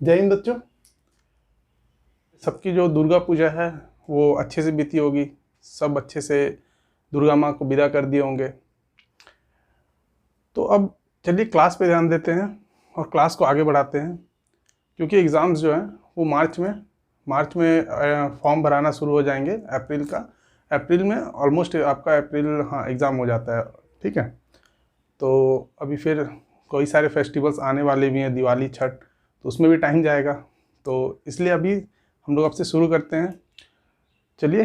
जय हिंद बच्चों। सबकी जो दुर्गा पूजा है वो अच्छे से बीती होगी। सब अच्छे से दुर्गा माँ को विदा कर दिए होंगे। तो अब चलिए क्लास पे ध्यान देते हैं और क्लास को आगे बढ़ाते हैं, क्योंकि एग्ज़ाम्स जो हैं वो मार्च में फॉर्म भराना शुरू हो जाएंगे। अप्रैल में ऑलमोस्ट आपका एग्ज़ाम हो जाता है। ठीक है, तो अभी फिर कई सारे फेस्टिवल्स आने वाले भी हैं, दिवाली, छठ, तो उसमें भी टाइम जाएगा। तो इसलिए अभी हम लोग अब से शुरू करते हैं। चलिए,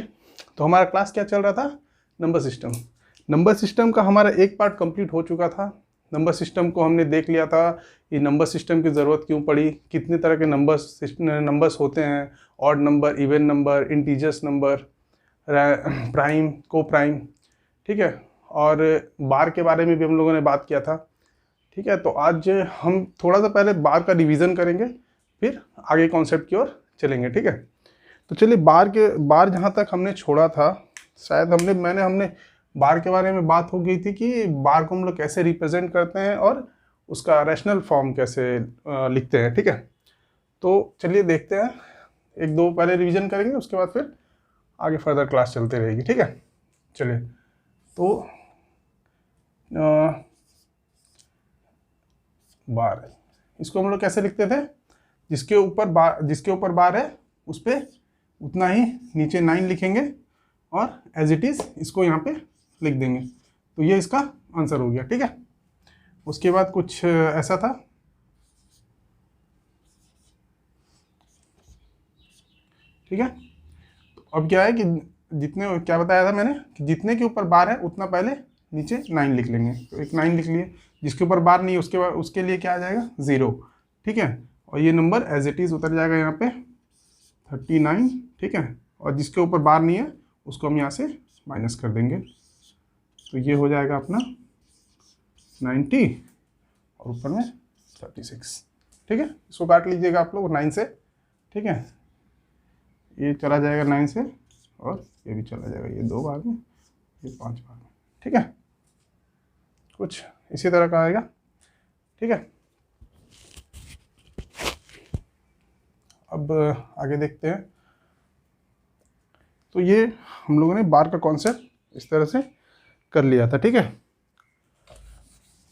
तो हमारा क्लास क्या चल रहा था? नंबर सिस्टम का हमारा एक पार्ट कंप्लीट हो चुका था। नंबर सिस्टम को हमने देख लिया था, ये नंबर सिस्टम की ज़रूरत क्यों पड़ी, कितने तरह के नंबर्स होते हैं, odd number, even number, integers number, prime, को प्राइम। ठीक है, और बार के बारे में भी हम लोगों ने बात किया था। ठीक है, तो आज हम थोड़ा सा पहले बार का रिवीजन करेंगे, फिर आगे कॉन्सेप्ट की ओर चलेंगे। ठीक है, तो चलिए बार जहाँ तक हमने छोड़ा था, शायद हमने बार के बारे में बात हो गई थी कि बार को हम लोग कैसे रिप्रेजेंट करते हैं और उसका रैशनल फॉर्म कैसे लिखते हैं। ठीक है, तो चलिए देखते हैं, एक दो पहले रिवीजन करेंगे, उसके बाद फिर आगे फर्दर क्लास चलते रहेगी। ठीक है, चलिए, तो बार, इसको हम लोग कैसे लिखते थे? जिसके ऊपर बार है उस पर उतना ही नीचे 9 लिखेंगे और एज इट इज़ इसको यहाँ पे लिख देंगे। तो ये इसका आंसर हो गया। ठीक है, उसके बाद कुछ ऐसा था। ठीक है, तो अब क्या है कि क्या बताया था मैंने कि जितने के ऊपर बार है उतना पहले नीचे 9 लिख लेंगे। तो एक 9 लिख लिए, जिसके ऊपर बार नहीं उसके लिए क्या आ जाएगा? 0। ठीक है, और ये नंबर एज इट इज़ उतर जाएगा यहाँ पे 39। ठीक है, और जिसके ऊपर बार नहीं है उसको हम यहाँ से माइनस कर देंगे। तो ये हो जाएगा अपना 90 और ऊपर में 36। ठीक है, इसको काट लीजिएगा आप लोग 9 से। ठीक है, ये चला जाएगा 9 से और ये भी चला जाएगा, ये 2 भाग में, ये 5 भाग में। ठीक है, कुछ इसी तरह का आएगा। ठीक है, अब आगे देखते हैं। तो ये हम लोगों ने बार का कॉन्सेप्ट इस तरह से कर लिया था। ठीक है,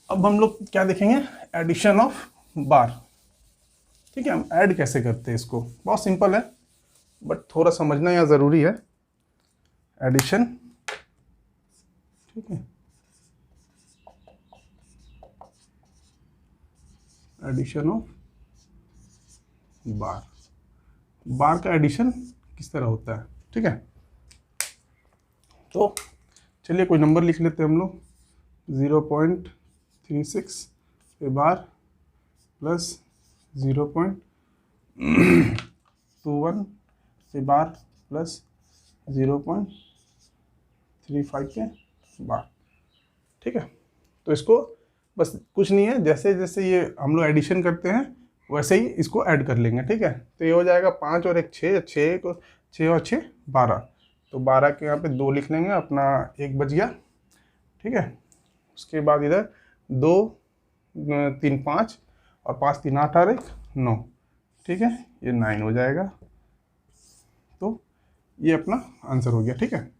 अब हम लोग क्या देखेंगे? एडिशन ऑफ बार। ठीक है, हम ऐड कैसे करते हैं इसको? बहुत सिंपल है, बट थोड़ा समझना यहाँ ज़रूरी है। एडिशन, ठीक है, एडिशन ऑफ बार का एडिशन किस तरह होता है? ठीक है, तो चलिए कोई नंबर लिख लेते हैं हम लोग। 0.36 पे बार प्लस 0.21 पे बार प्लस 0.35 पे बार। ठीक है, तो इसको बस कुछ नहीं है, जैसे जैसे ये हम लोग एडिशन करते हैं वैसे ही इसको ऐड कर लेंगे। ठीक है, तो ये हो जाएगा 5 और 1 6, 6 और 6 12। तो 12 के यहाँ पे 2 लिख लेंगे, अपना 1 बच गया। ठीक है, उसके बाद इधर 2 3 5 और 5 3 8 और 1 9। ठीक है, ये 9 हो जाएगा। तो ये अपना आंसर हो गया। ठीक है,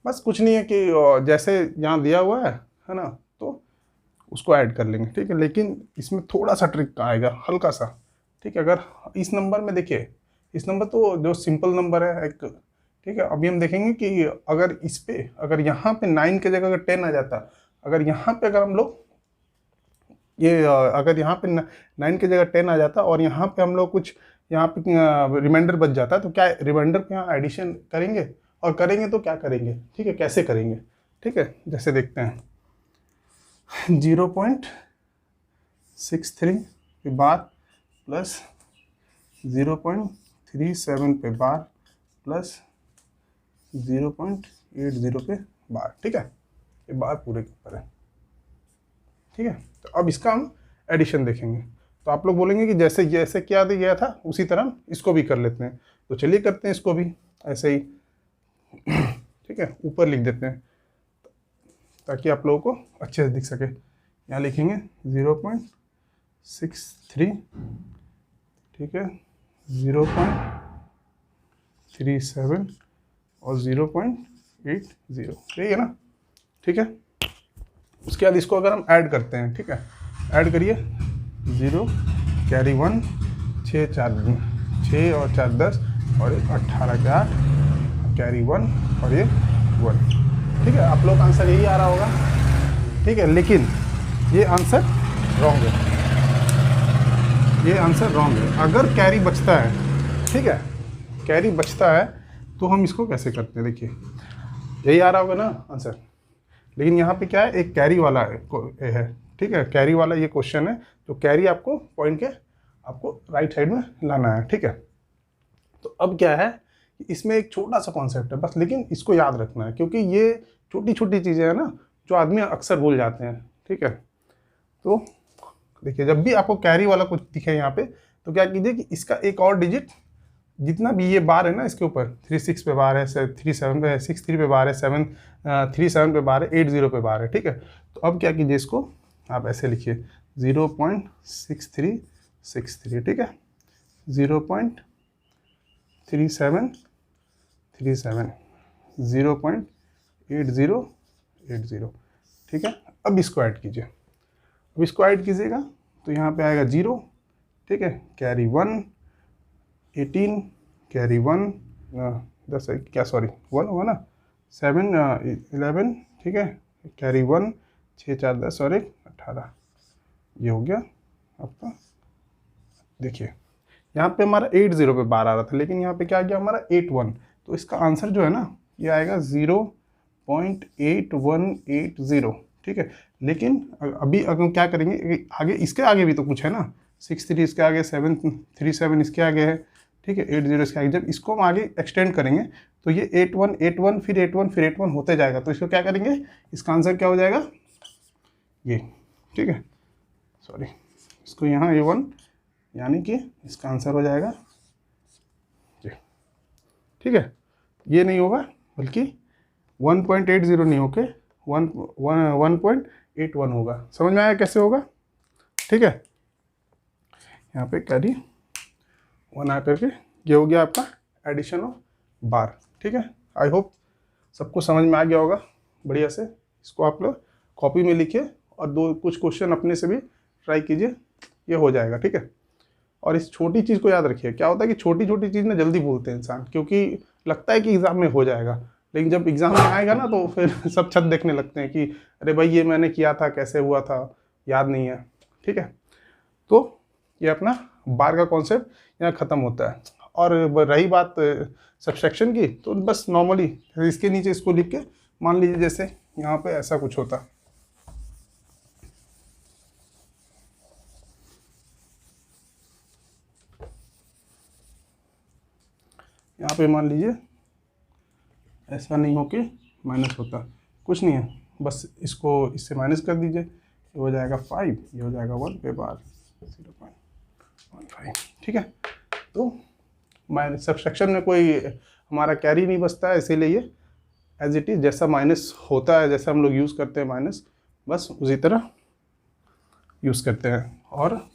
बस कुछ नहीं है कि जैसे यहाँ दिया हुआ है ना, तो उसको ऐड कर लेंगे। ठीक है, लेकिन इसमें थोड़ा सा ट्रिक आएगा, हल्का सा। ठीक है, अगर इस नंबर में देखिए, इस नंबर तो जो सिंपल नंबर है एक। ठीक है, अभी हम देखेंगे कि अगर यहाँ पे 9 की जगह अगर 10 आ जाता, अगर यहाँ पे अगर हम लोग अगर यहाँ पे 9 की जगह 10 आ जाता और यहाँ पे हम लोग कुछ यहाँ पे रिमाइंडर बच जाता, तो क्या रिमाइंडर पे यहाँ एडिशन करेंगे? और करेंगे तो क्या करेंगे? ठीक है, कैसे करेंगे? ठीक है, जैसे देखते हैं 0.63 पे बार प्लस 0.37 पे बार प्लस 0.80 पे बार। ठीक है, ये बार पूरे के ऊपर है। ठीक है, तो अब इसका हम एडिशन देखेंगे। तो आप लोग बोलेंगे कि जैसे जैसे क्या दिया गया था उसी तरह इसको भी कर लेते हैं। तो चलिए करते हैं इसको भी ऐसे ही। ठीक है, ऊपर लिख देते हैं ताकि आप लोगों को अच्छे से दिख सके। यहाँ लिखेंगे 0.63 ठीक है, 0.37 और 0.80, ठीक है ना, ठीक है। उसके बाद इसको अगर हम ऐड करते हैं, ठीक है, ऐड करिए, 0 कैरी 1, 6 और 4 10 और 1 18 के 8 कैरी 1 और ये 1, ठीक है। आप लोग का आंसर यही आ रहा होगा, ठीक है, लेकिन ये आंसर रॉन्ग है, ये आंसर रॉन्ग है। अगर कैरी बचता है, ठीक है, कैरी बचता है तो हम इसको कैसे करते हैं, देखिए यही आ रहा होगा ना आंसर, लेकिन यहाँ पे क्या है, एक कैरी वाला है, ठीक है, कैरी वाला ये क्वेश्चन है, तो कैरी आपको पॉइंट के आपको राइट साइड में लाना है, ठीक है। तो अब क्या है, इसमें एक छोटा सा कॉन्सेप्ट है बस, लेकिन इसको याद रखना है क्योंकि ये छोटी छोटी चीज़ें हैं ना जो आदमी अक्सर भूल जाते हैं, ठीक है। तो देखिए जब भी आपको कैरी वाला कुछ दिखे यहाँ पे, तो क्या कीजिए कि इसका एक और डिजिट, जितना भी ये बार है ना इसके ऊपर, 36 पे बार है, 37 पे, 63 पे बार है, 737 पे बार है, 80 पे बार है, ठीक है। तो अब क्या कीजिए, इसको आप ऐसे लिखिए 0.6363, ठीक है, 0.3737, 0.8080, ठीक है। अब इसको ऐड कीजिए, अब इसको ऐड कीजिएगा तो यहाँ पे आएगा 0, ठीक है, कैरी 1 18 कैरी 1 10 क्या सॉरी 1 होगा ना, 7 11, ठीक है, कैरी 1 6 4 10 और 1 18, ये हो गया आपका। देखिए यहाँ पे हमारा 80 पे बार आ रहा था, लेकिन यहाँ पे क्या आ गया हमारा 81, तो इसका आंसर जो है ना ये आएगा 0.8180, ठीक है। लेकिन अभी अगर हम क्या करेंगे, आगे इसके आगे भी तो कुछ है ना, 63 इसके आगे, 737 इसके आगे है, ठीक है, 80 इसके आगे। जब इसको हम आगे एक्सटेंड करेंगे तो ये 81 81 फिर 81 फिर 81 होते जाएगा, तो इसको क्या करेंगे, इसका आंसर क्या हो जाएगा ये, ठीक है, सॉरी इसको यहाँ A1, यानी कि इसका आंसर हो जाएगा ये, ठीक है। ये नहीं होगा बल्कि 1.80 नहीं होके 1.81 होगा। समझ में आया कैसे होगा, ठीक है। यहाँ पे कैरी 1 आ करके ये हो गया आपका एडिशन ऑफ बार, ठीक है। आई होप सबको समझ में आ गया होगा बढ़िया से। इसको आप लोग कॉपी में लिखिए और कुछ क्वेश्चन अपने से भी ट्राई कीजिए, ये हो जाएगा, ठीक है। और इस छोटी चीज़ को याद रखिए, क्या होता है कि छोटी छोटी चीज़ ना जल्दी भूलते हैं इंसान, क्योंकि लगता है कि एग्ज़ाम में हो जाएगा, लेकिन जब एग्ज़ाम में आएगा ना तो फिर सब छत देखने लगते हैं कि अरे भाई ये मैंने किया था, कैसे हुआ था, याद नहीं है, ठीक है। तो ये अपना बार का कॉन्सेप्ट यहाँ ख़त्म होता है। और रही बात सब्सट्रैक्शन की, तो बस नॉर्मली इसके नीचे इसको लिख के मान लीजिए जैसे यहाँ पे ऐसा कुछ होता, यहाँ पे मान लीजिए ऐसा नहीं हो के माइनस होता, कुछ नहीं है, बस इसको इससे माइनस कर दीजिए, ये हो जाएगा 5, ये हो जाएगा 1 पे बार 0.15, ठीक है। तो माइनस सब्सट्रैक्शन में कोई हमारा कैरी नहीं बचता है, इसीलिए ये एज इट इज़ जैसा माइनस होता है, जैसा हम लोग यूज़ करते हैं माइनस, बस उसी तरह यूज़ करते हैं। और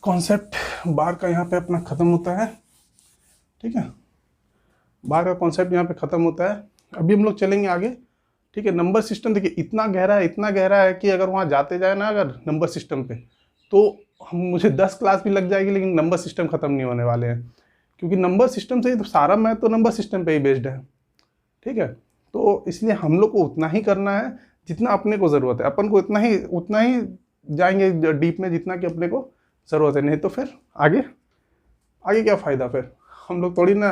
कॉन्सेप्ट बार का यहाँ पे अपना ख़त्म होता है, ठीक है। बार का कॉन्सेप्ट यहाँ पे ख़त्म होता है। अभी हम लोग चलेंगे आगे, ठीक है। नंबर सिस्टम देखिए इतना गहरा है, इतना गहरा है कि अगर वहाँ जाते जाए ना अगर नंबर सिस्टम पे, तो मुझे 10 क्लास भी लग जाएगी, लेकिन नंबर सिस्टम ख़त्म नहीं होने वाले हैं, क्योंकि नंबर सिस्टम से ही तो सारा मैथ तो नंबर सिस्टम पे ही बेस्ड है, ठीक है। तो इसलिए हम लोग को उतना ही करना है जितना अपने को ज़रूरत है, अपन को उतना ही जाएंगे डीप में जितना कि अपने को ज़रूरत है, नहीं तो फिर आगे क्या फ़ायदा। फिर हम लोग थोड़ी ना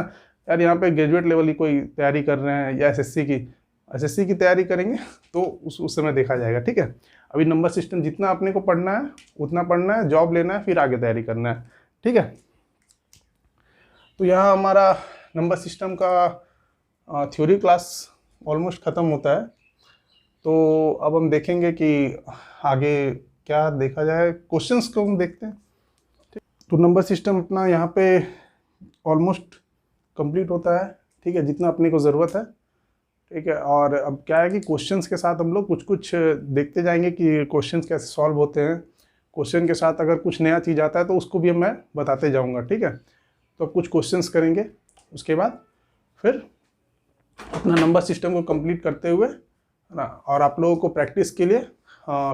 यार यहाँ पे ग्रेजुएट लेवल की कोई तैयारी कर रहे हैं या एसएससी की तैयारी करेंगे तो उस समय देखा जाएगा, ठीक है। अभी नंबर सिस्टम जितना अपने को पढ़ना है उतना पढ़ना है, जॉब लेना है, फिर आगे तैयारी करना है, ठीक है। तो यहाँ हमारा नंबर सिस्टम का थ्योरी क्लास ऑलमोस्ट ख़त्म होता है। तो अब हम देखेंगे कि आगे क्या देखा जाए, क्वेश्चंस को हम देखते हैं। तो नंबर सिस्टम अपना यहाँ पे ऑलमोस्ट कंप्लीट होता है, ठीक है, जितना अपने को ज़रूरत है, ठीक है। और अब क्या है कि क्वेश्चंस के साथ हम लोग कुछ देखते जाएंगे कि क्वेश्चंस कैसे सॉल्व होते हैं, क्वेश्चन के साथ अगर कुछ नया चीज़ आता है तो उसको भी अब मैं बताते जाऊँगा, ठीक है। तो अब कुछ क्वेश्चंस करेंगे, उसके बाद फिर अपना नंबर सिस्टम को कंप्लीट करते हुए, है ना, और आप लोगों को प्रैक्टिस के लिए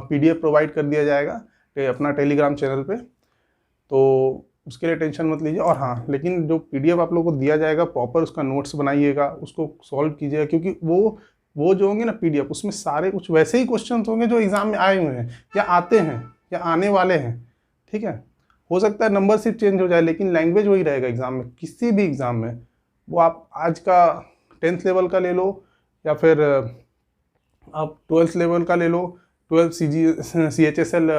PDF प्रोवाइड कर दिया जाएगा अपना टेलीग्राम चैनल पे, तो उसके लिए टेंशन मत लीजिए। और हाँ, लेकिन जो PDF आप लोगों को दिया जाएगा प्रॉपर उसका नोट्स बनाइएगा, उसको सॉल्व कीजिएगा, क्योंकि वो जो होंगे ना PDF, उसमें सारे कुछ वैसे ही क्वेश्चन होंगे जो एग्ज़ाम में आए हुए हैं या आते हैं या आने वाले हैं, ठीक है। हो सकता है नंबर सिर्फ चेंज हो जाए, लेकिन लैंग्वेज वही रहेगा एग्ज़ाम में, किसी भी एग्ज़ाम में। वो आप आज का 10th लेवल का ले लो या फिर आप 12th लेवल का ले लो, 12 CHSL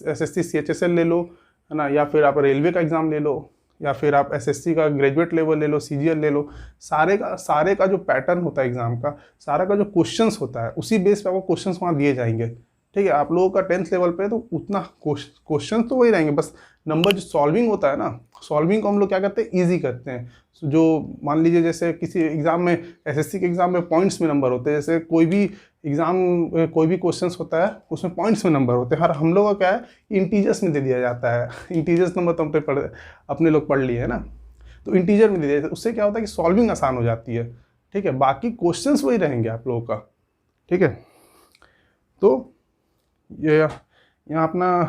SSC CHSL ले लो, है ना, या फिर आप रेलवे का एग्ज़ाम ले लो, या फिर आप SSC का ग्रेजुएट लेवल ले लो, CGL ले लो। सारे का जो पैटर्न होता है एग्ज़ाम का, सारा का जो क्वेश्चंस होता है, उसी बेस पे आपको क्वेश्चंस वहाँ दिए जाएंगे, ठीक है। आप लोगों का 10th लेवल पे तो उतना क्वेश्चन तो वही रहेंगे, बस नंबर जो सॉल्विंग होता है ना, सॉल्विंग को हम लोग क्या करते हैं, ईजी करते हैं। जो मान लीजिए जैसे किसी एग्ज़ाम में, SSC के एग्ज़ाम में पॉइंट्स में नंबर होते हैं, जैसे कोई भी क्वेश्चंस होता है उसमें पॉइंट्स में नंबर होते हैं। हर हम लोग का क्या है, इंटीजर्स में दे दिया जाता है। इंटीजर्स नंबर तो हम अपने लोग पढ़ लिए है ना, तो इंटीजर में दे दिया जाता है। उससे क्या होता है कि सॉल्विंग आसान हो जाती है, ठीक है। बाकी क्वेश्चंस वही रहेंगे आप लोगों का, ठीक है। तो ये यहाँ अपना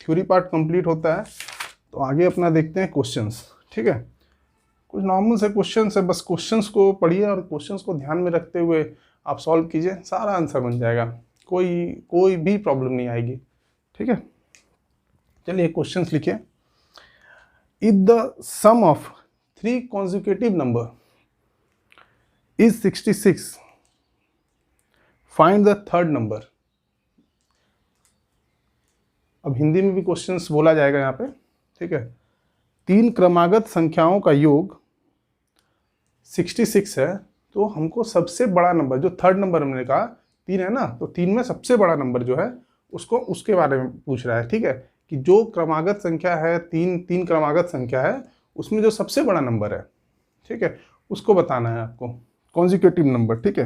थ्योरी पार्ट कंप्लीट होता है, तो आगे अपना देखते हैं क्वेश्चंस, ठीक है। कुछ नॉर्मल से क्वेश्चंस है, बस क्वेश्चंस को पढ़िए और क्वेश्चंस को ध्यान में रखते हुए आप सॉल्व कीजिए, सारा आंसर बन जाएगा, कोई भी प्रॉब्लम नहीं आएगी, ठीक है। चलिए क्वेश्चंस लिखिए। If the sum of 3 consecutive number is 66, find the third number. अब हिंदी में भी क्वेश्चंस बोला जाएगा यहाँ पे, ठीक है। 3 क्रमागत संख्याओं का योग 66 है, तो हमको सबसे बड़ा नंबर, जो थर्ड नंबर हमने कहा 3 है ना, तो 3 में सबसे बड़ा नंबर जो है उसको, उसके बारे में पूछ रहा है, ठीक है। कि जो क्रमागत संख्या है, तीन क्रमागत संख्या है, उसमें जो सबसे बड़ा नंबर है, ठीक है, उसको बताना है आपको, कॉन्जिक्यूटिव नंबर, ठीक है।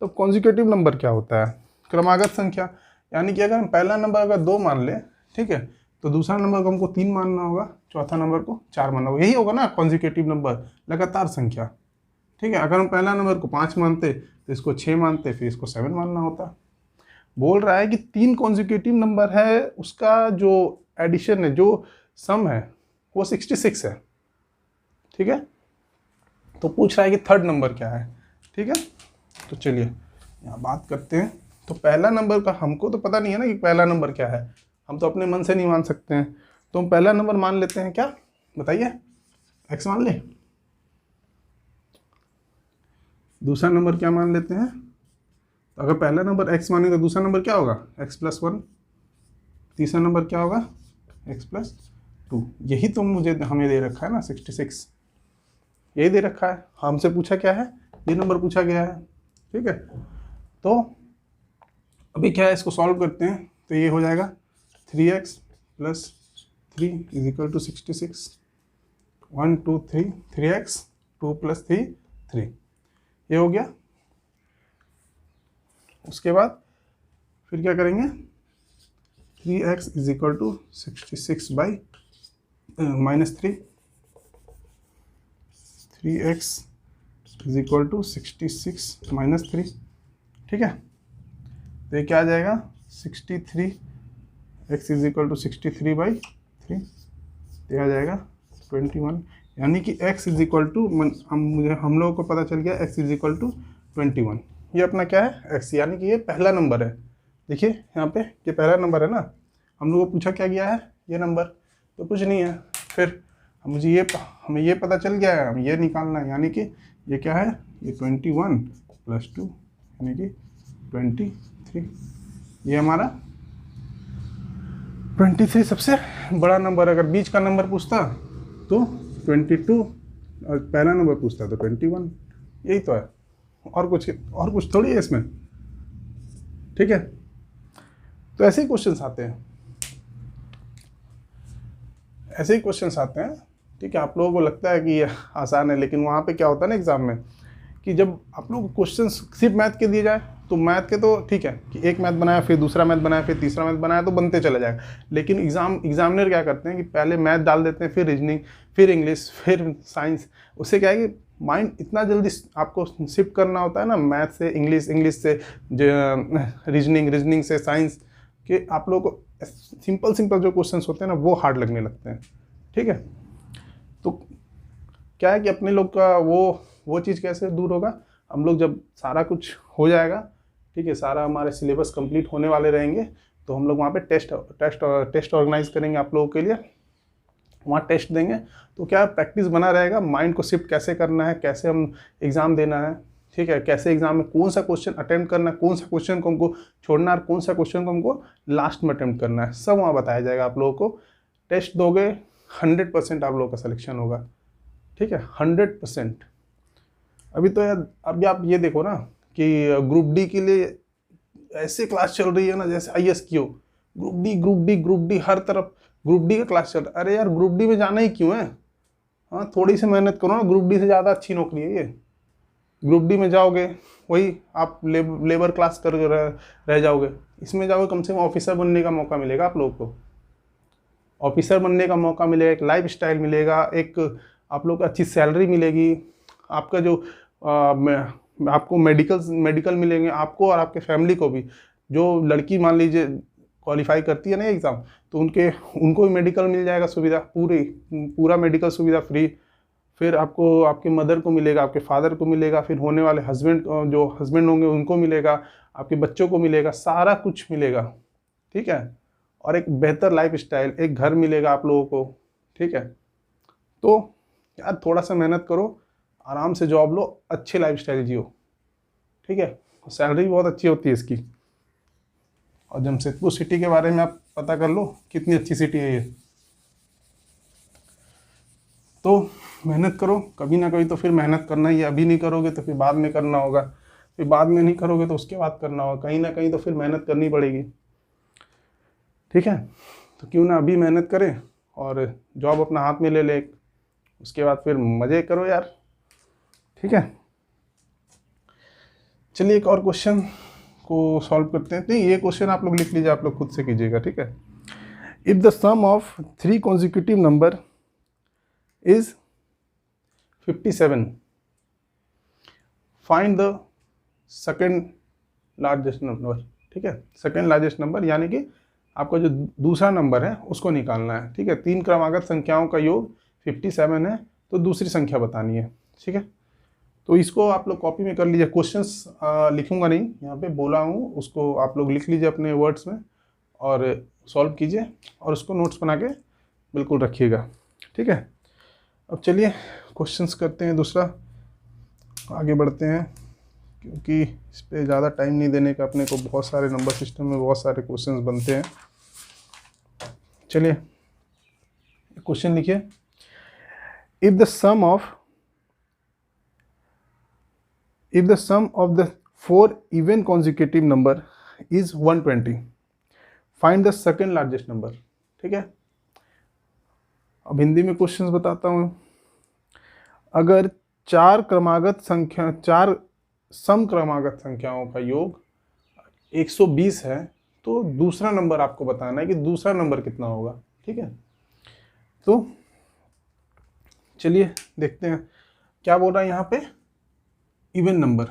तो कॉन्जिक्यूटिव नंबर क्या होता है, क्रमागत संख्या, यानी कि अगर हम पहला नंबर अगर 2 मान लें, ठीक है, तो दूसरा नंबर को हमको 3 मानना होगा, चौथा नंबर को 4 मानना होगा, यही होगा ना कॉन्जिक्यूटिव नंबर, लगातार संख्या, ठीक है। अगर हम पहला नंबर को 5 मानते तो इसको 6 मानते, फिर इसको 7 मानना होता। बोल रहा है कि 3 कॉन्जिक्यूटिव नंबर है, उसका जो एडिशन है, जो सम है, वो 66 है, ठीक है। तो पूछ रहा है कि थर्ड नंबर क्या है, ठीक है। तो चलिए यहाँ बात करते हैं। तो पहला नंबर का हमको तो पता नहीं है ना कि पहला नंबर क्या है, हम तो अपने मन से नहीं मान सकते हैं, तो हम पहला नंबर मान लेते हैं, क्या बताइए, x मान ले। दूसरा नंबर क्या मान लेते हैं, तो अगर पहला नंबर x माने तो दूसरा नंबर क्या होगा, x+1, तीसरा नंबर क्या होगा, x+2। यही तो हमें दे रखा है ना 66, यही दे रखा है, हमसे पूछा क्या है, ये नंबर पूछा गया है, ठीक है। तो अभी क्या है, इसको सॉल्व करते हैं, तो ये हो जाएगा 3x + 3 = 66, 1 2 3, 3x 2 + 3 3, ये हो गया। उसके बाद फिर क्या करेंगे, 3x = 66 बाई -3, 3x = 66 - 3, ठीक है। तो ये क्या आ जाएगा, 63, x = 63/3, ये आ जाएगा 21, यानी कि x = हम लोगों को पता चल गया x = 21। ये अपना क्या है, x, यानी कि ये पहला नंबर है। देखिए यहाँ पे ये पहला नंबर है ना, हम लोगों को पूछा क्या गया है, ये नंबर, तो कुछ नहीं है। फिर हमें ये पता चल गया है, हम ये निकालना है, यानी कि ये क्या है, ये 21 + 2 यानी कि 23, ये हमारा 23 सबसे बड़ा नंबर। अगर बीच का नंबर पूछता तो 22, और पहला नंबर पूछता तो 21, यही तो है, और कुछ थोड़ी है इसमें, ठीक है। तो ऐसे ही क्वेश्चंस आते हैं, ऐसे ही क्वेश्चंस आते हैं, ठीक है। आप लोगों को लगता है कि ये आसान है, लेकिन वहाँ पे क्या होता है ना एग्जाम में, कि जब आप लोग क्वेश्चंस सिर्फ मैथ के दिए जाए तो मैथ के तो ठीक है कि एक मैथ बनाया, फिर दूसरा मैथ बनाया, फिर तीसरा मैथ बनाया, तो बनते चला जाएगा। लेकिन एग्जामिनर क्या करते हैं कि पहले मैथ डाल देते हैं, फिर रीजनिंग, फिर इंग्लिश, फिर साइंस। उससे क्या है कि माइंड इतना जल्दी आपको शिफ्ट करना होता है ना, मैथ से इंग्लिश, इंग्लिश से रीजनिंग, रीजनिंग से साइंस, कि आप लोगों को सिंपल सिंपल जो क्वेश्चंस होते हैं ना वो हार्ड लगने लगते हैं। ठीक है, तो क्या है कि अपने लोग का वो चीज़ कैसे दूर होगा, हम लोग जब सारा कुछ हो जाएगा, ठीक है, सारा हमारे सिलेबस कंप्लीट होने वाले रहेंगे, तो हम लोग वहाँ पे टेस्ट ऑर्गेनाइज करेंगे आप लोगों के लिए, वहाँ टेस्ट देंगे। तो क्या प्रैक्टिस बना रहेगा, माइंड को शिफ्ट कैसे करना है, कैसे हम एग्ज़ाम देना है, ठीक है, कैसे एग्जाम में कौन सा क्वेश्चन अटेम्प्ट करना है, कौन सा क्वेश्चन को हमको छोड़ना है, कौन सा क्वेश्चन को हमको लास्ट में अटेम्प्ट करना है, सब वहाँ बताया जाएगा आप लोगों को। टेस्ट दोगे 100% आप लोगों का सिलेक्शन होगा। ठीक है, 100%। अभी तो यार अभी आप ये देखो ना कि ग्रुप डी के लिए ऐसे क्लास चल रही है ना, जैसे IAS की हो, group D group D group D, हर तरफ ग्रुप डी का क्लास चल रहा है। अरे यार ग्रुप डी में जाना ही क्यों है, हाँ थोड़ी सी मेहनत करो ना, ग्रुप डी से ज़्यादा अच्छी नौकरी है ये। ग्रुप डी में जाओगे वही आप लेबर क्लास कर रह जाओगे, इसमें जाओगे कम से कम ऑफिसर बनने का मौका मिलेगा आप लोगों को, ऑफिसर बनने का मौका मिलेगा, एक लाइफ स्टाइल मिलेगा, एक आप लोग को अच्छी सैलरी मिलेगी, आपका जो आपको मेडिकल मिलेंगे आपको और आपके फैमिली को भी। जो लड़की मान लीजिए क्वालिफाई करती है ना एग्ज़ाम, तो उनको भी मेडिकल मिल जाएगा सुविधा, पूरा मेडिकल सुविधा फ्री। फिर आपको आपके मदर को मिलेगा, आपके फादर को मिलेगा, फिर होने वाले जो हस्बैंड होंगे उनको मिलेगा, आपके बच्चों को मिलेगा, सारा कुछ मिलेगा। ठीक है, और एक बेहतर लाइफ स्टाइल, एक घर मिलेगा आप लोगों को। ठीक है, तो यार थोड़ा सा मेहनत करो, आराम से जॉब लो, अच्छी लाइफ स्टाइल जियो। ठीक है, सैलरी बहुत अच्छी होती है इसकी। और जमशेदपुर सिटी के बारे में आप पता कर लो कितनी अच्छी सिटी है ये। तो मेहनत करो, कभी ना कभी तो फिर मेहनत करना ही है। अभी नहीं करोगे तो फिर बाद में करना होगा, फिर बाद में नहीं करोगे तो उसके बाद करना होगा, कहीं ना कहीं तो फिर मेहनत करनी पड़ेगी। ठीक है, तो क्यों ना अभी मेहनत करें और जॉब अपना हाथ में ले ले, उसके बाद फिर मज़े करो यार। ठीक है, चलिए एक और क्वेश्चन को सॉल्व करते हैं। नहीं, ये क्वेश्चन आप लोग लिख लीजिए, आप लोग खुद से कीजिएगा। ठीक है, if the sum of 3 consecutive number is 57, find the second largest number. ठीक है, सेकेंड लार्जेस्ट नंबर यानी कि आपका जो दूसरा नंबर है उसको निकालना है। ठीक है, 3 क्रमागत संख्याओं का योग 57 है, तो दूसरी संख्या बतानी है। ठीक है, तो इसको आप लोग कॉपी में कर लीजिए। क्वेश्चंस लिखूंगा नहीं, यहाँ पे बोला हूँ, उसको आप लोग लिख लीजिए अपने वर्ड्स में और सॉल्व कीजिए और उसको नोट्स बना के बिल्कुल रखिएगा। ठीक है, अब चलिए क्वेश्चंस करते हैं, दूसरा आगे बढ़ते हैं, क्योंकि इस पर ज़्यादा टाइम नहीं देने का अपने को। बहुत सारे नंबर सिस्टम में बहुत सारे क्वेश्चंस बनते हैं। चलिए क्वेश्चन लिखिए, if the sum of the 4 even consecutive number is 120, find the second largest number। ठीक है, अब हिंदी में क्वेश्चंस बताता हूँ। अगर 4 सम क्रमागत संख्याओं का योग 120 है, तो दूसरा नंबर आपको बताना है कि दूसरा नंबर कितना होगा। ठीक है, तो चलिए देखते हैं क्या बोल रहा है यहाँ पे, इवन नंबर।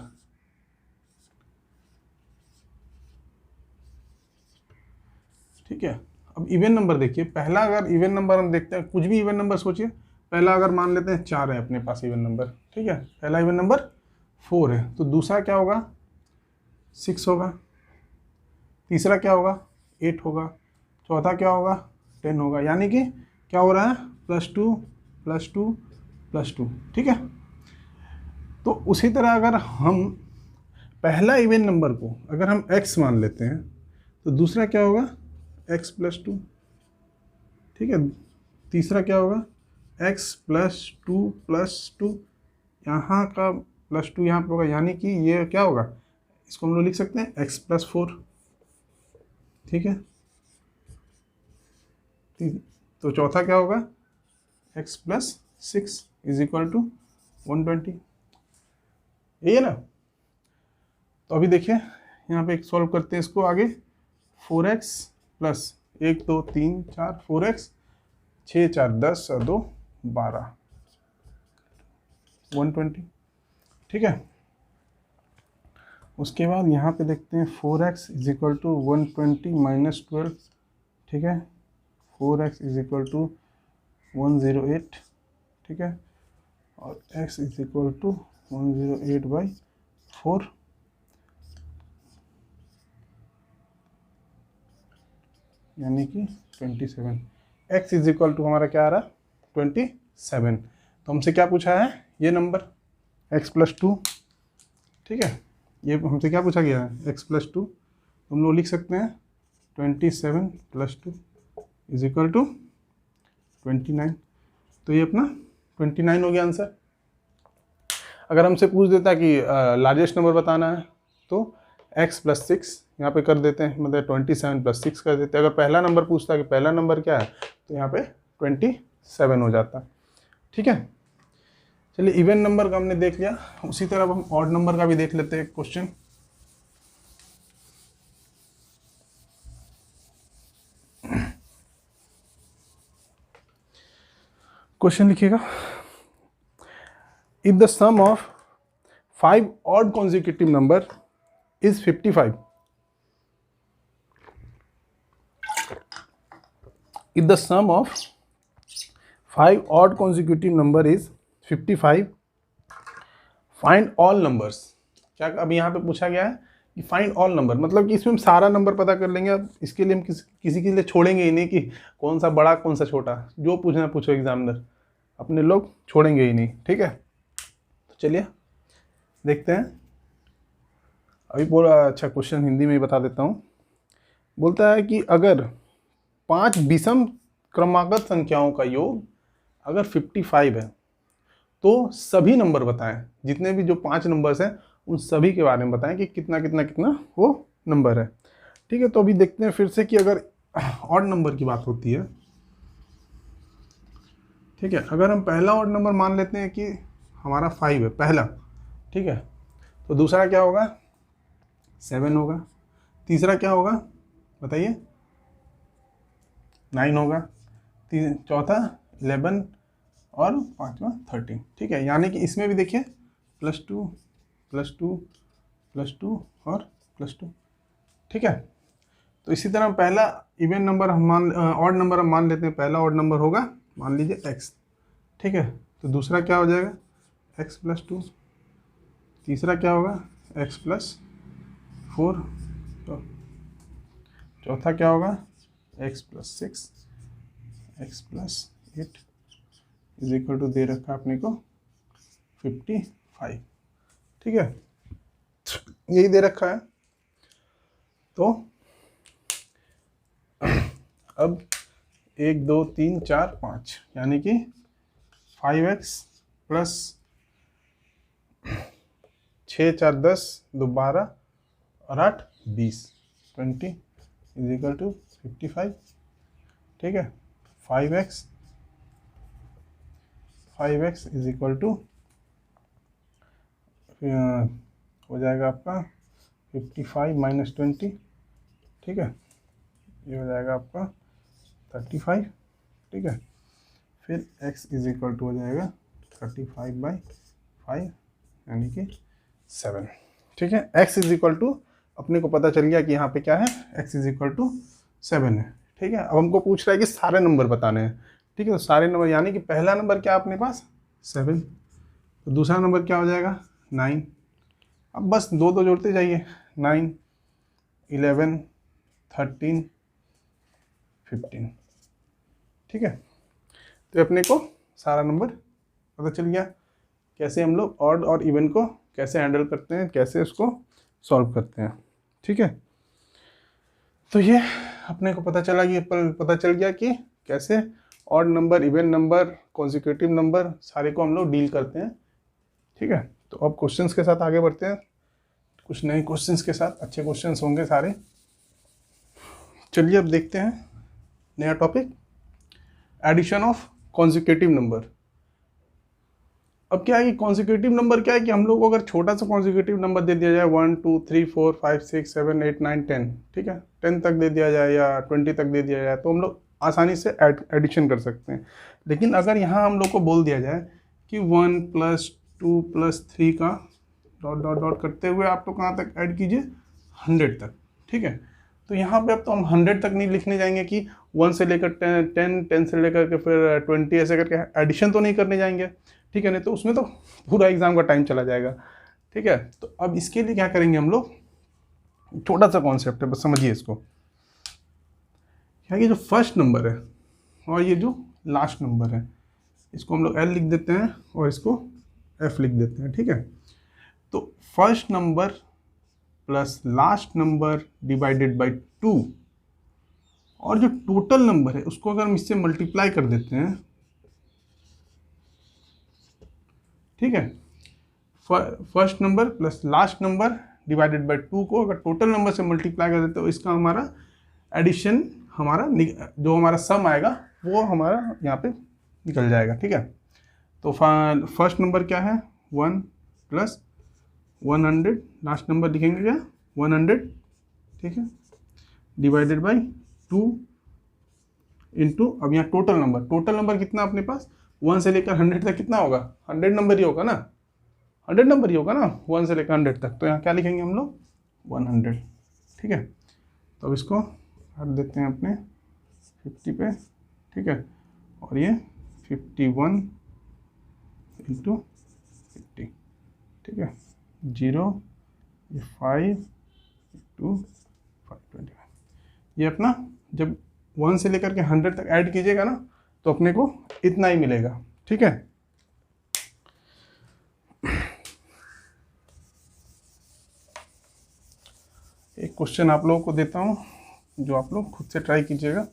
ठीक है, अब इवन नंबर देखिए, पहला अगर इवन नंबर हम देखते हैं, कुछ भी इवन नंबर सोचिए, पहला अगर मान लेते हैं 4 है अपने पास इवन नंबर। ठीक है, पहला इवन नंबर 4 है, तो दूसरा क्या होगा 6 होगा, तीसरा क्या होगा 8 होगा, चौथा क्या होगा 10 होगा। यानी कि क्या हो रहा है +2 +2 +2। ठीक है, तो उसी तरह अगर हम पहला इवन नंबर को अगर हम x मान लेते हैं, तो दूसरा क्या होगा x +2। ठीक है, तीसरा क्या होगा x +2 +2, यहाँ का +2 यहाँ पे होगा, यानी कि ये क्या होगा, इसको हम लोग लिख सकते हैं x +4। ठीक है, तो चौथा क्या होगा x +6 = 120। यही है ना। तो अभी देखिए यहाँ पे सॉल्व करते हैं इसको आगे। 4x प्लस 1 2 3 4 4x 6 4 10 और 2 12 120। ठीक है, उसके बाद यहाँ पे देखते हैं 4x is equal to 120 minus 12। ठीक है, 4x इज इक्वल टू 108। ठीक है, और x इज इक्वल टू 108/4। यानी कि 27। x इज इक्वल टू हमारा क्या आ रहा, 27। तो हमसे क्या पूछा है, ये नंबर x प्लस 2। ठीक है, ये हमसे क्या पूछा गया है, x प्लस 2। हम लोग लिख सकते हैं 27 प्लस 2 इज इक्वल टू 29। तो ये अपना 29 हो गया आंसर। अगर हमसे पूछ देता कि लार्जेस्ट नंबर बताना है तो x प्लस 6 यहाँ पे कर देते हैं, मतलब 27 प्लस 6 कर देते हैं। अगर पहला नंबर पूछता कि पहला नंबर क्या है तो यहाँ पे 27 हो जाता। ठीक है, चलिए इवन नंबर का हमने देख लिया, उसी तरह हम ऑड नंबर का भी देख लेते हैं क्वेश्चन। क्वेश्चन लिखिएगा, if the sum of 5 odd consecutive number is 55, if the sum of 5 odd consecutive number is 55, find all numbers। क्या अभी यहाँ पे पूछा गया है कि फाइंड ऑल नंबर, मतलब कि इसमें हम सारा नंबर पता कर लेंगे। अब इसके लिए हम किसी के लिए छोड़ेंगे ही नहीं कि कौन सा बड़ा कौन सा छोटा, जो पूछना पूछो एग्जामिनर, अपने लोग छोड़ेंगे ही नहीं। ठीक है, तो चलिए देखते हैं। अभी पूरा अच्छा क्वेश्चन हिंदी में ही बता देता हूँ। बोलता है कि अगर 5 विषम क्रमागत संख्याओं का योग अगर 55 है तो सभी नंबर बताएं, जितने भी जो 5 नंबर्स हैं उन सभी के बारे में बताएं कि कितना कितना कितना वो नंबर है। ठीक है, तो अभी देखते हैं फिर से कि अगर ऑड नंबर की बात होती है। ठीक है, अगर हम पहला ऑड नंबर मान लेते हैं कि हमारा 5 है पहला। ठीक है, तो दूसरा क्या होगा, 7 होगा। तीसरा क्या होगा बताइए, 9 होगा। चौथा 11 और पांचवा 13। ठीक है, यानी कि इसमें भी देखिए +2 +2 +2 और +2। ठीक है, तो इसी तरह पहला इवन नंबर हम ऑड नंबर हम मान लेते हैं, पहला ऑड नंबर होगा मान लीजिए x। ठीक है, तो दूसरा क्या हो जाएगा x + 2। तीसरा क्या होगा x + 4। तो चौथा क्या होगा x + 6 x + 8 is equal to दे रखा अपने को 55। ठीक है, यही दे रखा है। तो अब 1 2 3 4 5 यानी कि 5x प्लस 6 4 10 2 12 और 8 20 20 इज इक्वल टू 55। ठीक है, 5x इज इक्वल टू हो जाएगा आपका 55 माइनस 20। ठीक है, ये हो जाएगा आपका 35। ठीक है, फिर x इज इक्वल टू हो जाएगा 35/5 यानी कि 7। ठीक है, x इज इक्वल टू अपने को पता चल गया कि यहाँ पे क्या है, x इज इक्वल टू 7 है। ठीक है, अब हमको पूछ रहा है कि सारे नंबर बताने हैं। ठीक है, तो सारे नंबर यानी कि पहला नंबर क्या अपने पास 7, तो दूसरा नंबर क्या हो जाएगा 9। अब बस दो जोड़ते जाइए, 9 11 13 15। ठीक है, तो अपने को सारा नंबर पता चल गया, कैसे हम लोग ऑड और इवन को कैसे हैंडल करते हैं, कैसे उसको सॉल्व करते हैं। ठीक है, तो ये अपने को पता चल गया कि कैसे odd number, even number, consecutive number सारे को हम लोग डील करते हैं। ठीक है, तो अब क्वेश्चंस के साथ आगे बढ़ते हैं, कुछ नए क्वेश्चंस के साथ। अच्छे क्वेश्चंस होंगे सारे। चलिए अब देखते हैं नया topic, addition of consecutive number. अब क्या है कि कॉन्जिक्यूटिव नंबर क्या है कि हम लोग को अगर छोटा सा कॉन्जिक्यूटिव नंबर दे दिया जाए 1 2 3 4 5 6 7 8 9 10, ठीक है, 10 तक दे दिया जाए या 20 तक दे दिया जाए तो हम लोग आसानी से एडिशन कर सकते हैं। लेकिन अगर यहाँ हम लोग को बोल दिया जाए कि 1 + 2 + 3 का डॉट डॉट डॉट करते हुए आप लोग कहाँ तक ऐड कीजिए, 100 तक, ठीक है। तो यहाँ पे अब तो हम 100 तक नहीं लिखने जाएंगे कि 1 से लेकर 10 10 से लेकर के फिर 20 ऐसे करके एडिशन तो नहीं करने जाएंगे, ठीक है, नहीं तो उसमें तो पूरा एग्जाम का टाइम चला जाएगा, ठीक है। तो अब इसके लिए क्या करेंगे हम लोग, छोटा सा कॉन्सेप्ट है, बस समझिए इसको। क्या ये जो फर्स्ट नंबर है और ये जो लास्ट नंबर है, इसको हम लोग L लिख देते हैं और इसको F लिख देते हैं, ठीक है। तो first number plus last number divided by 2, और जो टोटल नंबर है उसको अगर हम इससे मल्टीप्लाई कर देते हैं, ठीक है, first number plus last number divided by 2 को अगर टोटल नंबर से मल्टीप्लाई कर देते हो, इसका हमारा एडिशन, हमारा जो हमारा सम आएगा वो हमारा यहाँ पे निकल जाएगा, ठीक है। तो फर्स्ट नंबर क्या है 1 + 100, लास्ट नंबर लिखेंगे क्या 100, ठीक है, डिवाइडेड बाई 2 इंटू, अब यहाँ टोटल नंबर कितना अपने पास 1 से लेकर 100 तक कितना होगा, 100 नंबर ही होगा ना, 100 नंबर ही होगा ना 1 से लेकर 100 तक। तो यहाँ क्या लिखेंगे हम लोग 100, ठीक है। तो अब इसको हट देते हैं अपने 50 पे, ठीक है, और ये 51 इंटू 50, ठीक है, 0 ये 5 इंटू 525। ये अपना जब 1 से लेकर के 100 तक ऐड कीजिएगा ना तो अपने को इतना ही मिलेगा, ठीक है। एक क्वेश्चन आप लोगों को देता हूँ जो आप लोग खुद से ट्राई कीजिएगा।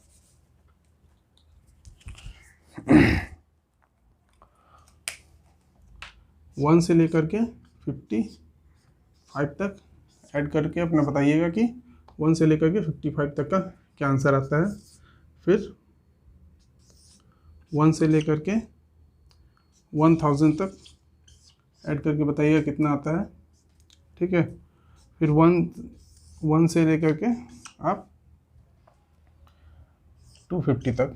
वन से लेकर के 55 तक ऐड करके अपना बताइएगा कि 1 से लेकर के 55 तक का क्या आंसर आता है। फिर 1 से लेकर के 1000 तक ऐड करके बताइएगा कितना आता है, ठीक है। फिर 1 से लेकर के आप 250 तक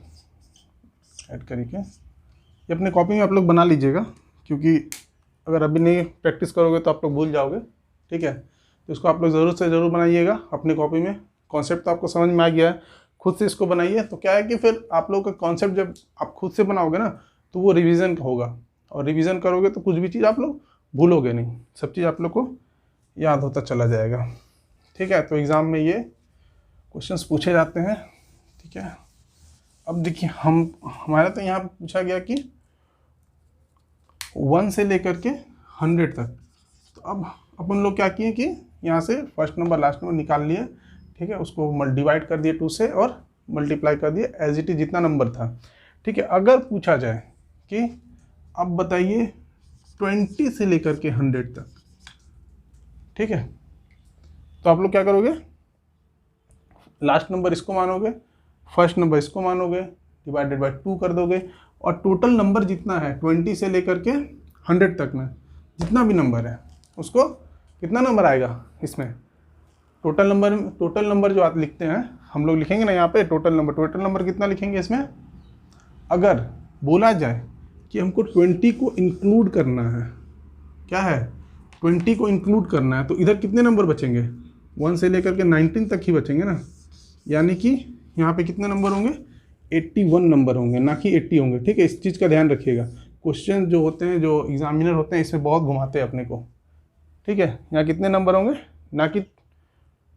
ऐड करके ये अपने कॉपी में आप लोग बना लीजिएगा, क्योंकि अगर अभी नहीं प्रैक्टिस करोगे तो आप लोग भूल जाओगे, ठीक है। तो इसको आप लोग ज़रूर से ज़रूर बनाइएगा अपने कॉपी में। कॉन्सेप्ट तो आपको समझ में आ गया है, खुद से इसको बनाइए। तो क्या है कि फिर आप लोगों का कॉन्सेप्ट जब आप खुद से बनाओगे ना तो वो रिवीजन होगा, और रिवीजन करोगे तो कुछ भी चीज़ आप लोग भूलोगे नहीं, सब चीज़ आप लोग को याद होता चला जाएगा, ठीक है। तो एग्ज़ाम में ये क्वेश्चंस पूछे जाते हैं, ठीक है। अब देखिए हमारा तो यहाँ पूछा गया कि 1 से लेकर के 100 तक। तो अब अपन लोग क्या किए कि यहाँ से फर्स्ट नंबर लास्ट नंबर निकाल लिए, ठीक है, उसको डिवाइड कर दिए 2 से और मल्टीप्लाई कर दिए एज इट इज जितना नंबर था, ठीक है। अगर पूछा जाए कि अब बताइए 20 से लेकर के 100 तक, ठीक है, तो आप लोग क्या करोगे, लास्ट नंबर इसको मानोगे, फर्स्ट नंबर इसको मानोगे, डिवाइडेड बाय 2 कर दोगे, और टोटल नंबर जितना है 20 से लेकर के 100 तक में जितना भी नंबर है उसको कितना नंबर आएगा इसमें, टोटल नंबर जो आप लिखते हैं हम लोग लिखेंगे ना यहाँ पे टोटल नंबर कितना लिखेंगे इसमें। अगर बोला जाए कि हमको 20 को इंक्लूड करना है, क्या है 20 को इंक्लूड करना है, तो इधर कितने नंबर बचेंगे 1 से लेकर के 19 तक ही बचेंगे ना, यानी कि यहाँ पे कितने नंबर होंगे 81 नंबर होंगे, ना कि 80 होंगे, ठीक है। इस चीज़ का ध्यान रखिएगा, क्वेश्चन जो होते हैं जो एग्जामिनर होते हैं इसमें बहुत घुमाते हैं अपने को, ठीक है। यहाँ कितने नंबर होंगे, ना कि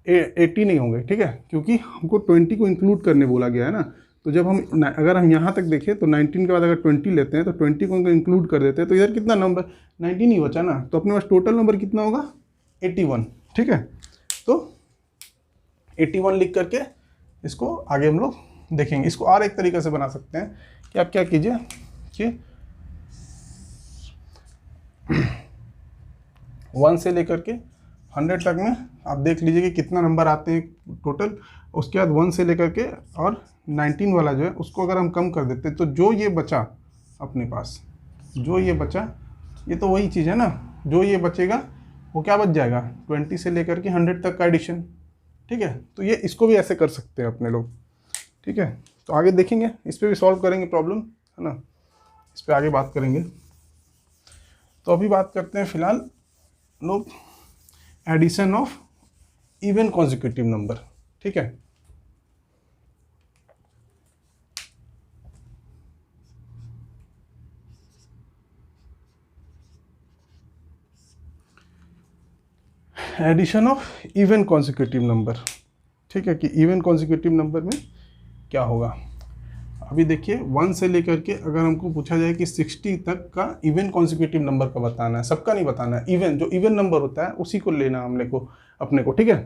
80 नहीं होंगे, ठीक है, क्योंकि हमको 20 को इंक्लूड करने बोला गया है ना। तो जब हम अगर हम यहाँ तक देखें तो 19 के बाद अगर 20 लेते हैं तो 20 को इंक्लूड कर देते हैं, तो इधर कितना नंबर 19 ही बचा ना, तो अपने पास टोटल नंबर कितना होगा 81, ठीक है। तो 81 लिख करके इसको आगे हम लोग देखेंगे। इसको और एक तरीके से बना सकते हैं कि आप क्या कीजिए कि 1 से लेकर के 100 तक में आप देख लीजिए कि कितना नंबर आते हैं टोटल, उसके बाद 1 से लेकर के और 19 वाला जो है उसको अगर हम कम कर देते हैं तो जो ये बचा अपने पास, जो ये बचा ये तो वही चीज़ है ना, जो ये बचेगा वो क्या बच जाएगा, 20 से लेकर के 100 तक का एडिशन। ठीक है, तो ये इसको भी ऐसे कर सकते हैं अपने लोग। ठीक है, तो आगे देखेंगे, इस पर भी सॉल्व करेंगे प्रॉब्लम, है ना, इस पर आगे बात करेंगे। तो अभी बात करते हैं फिलहाल लोग addition of even consecutive number. ठीक है, addition of even consecutive number. ठीक है, कि इवन कॉन्जिक्यूटिव नंबर में क्या होगा। अभी देखिए 1 से लेकर के अगर हमको पूछा जाए कि 60 तक का इवन कॉन्जिक्यूटिव नंबर का बताना है, सबका नहीं बताना है, इवन जो इवन नंबर होता है उसी को लेना हमने को अपने को। ठीक है,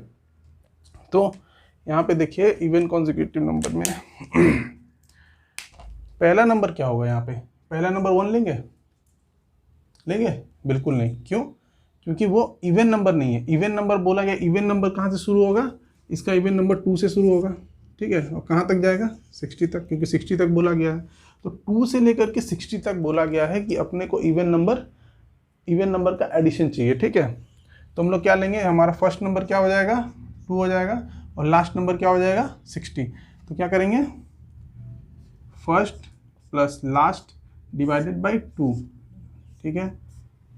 तो यहाँ पे देखिए इवन कॉन्जिक्यूटिव नंबर में पहला नंबर क्या होगा, यहाँ पे पहला नंबर 1 लेंगे, लेंगे बिल्कुल नहीं। क्यों, क्योंकि वो इवन नंबर नहीं है। इवन नंबर बोला गया, इवन नंबर कहाँ से शुरू होगा, इसका इवन नंबर 2 से शुरू होगा। ठीक है, और कहाँ तक जाएगा, 60 तक, क्योंकि 60 तक बोला गया है। तो 2 से लेकर के 60 तक बोला गया है कि अपने को इवन नंबर का एडिशन चाहिए। ठीक है, तो हम लोग क्या लेंगे, हमारा फर्स्ट नंबर क्या हो जाएगा, 2 हो जाएगा, और लास्ट नंबर क्या हो जाएगा, 60। तो क्या करेंगे, first plus last divided by 2, ठीक है,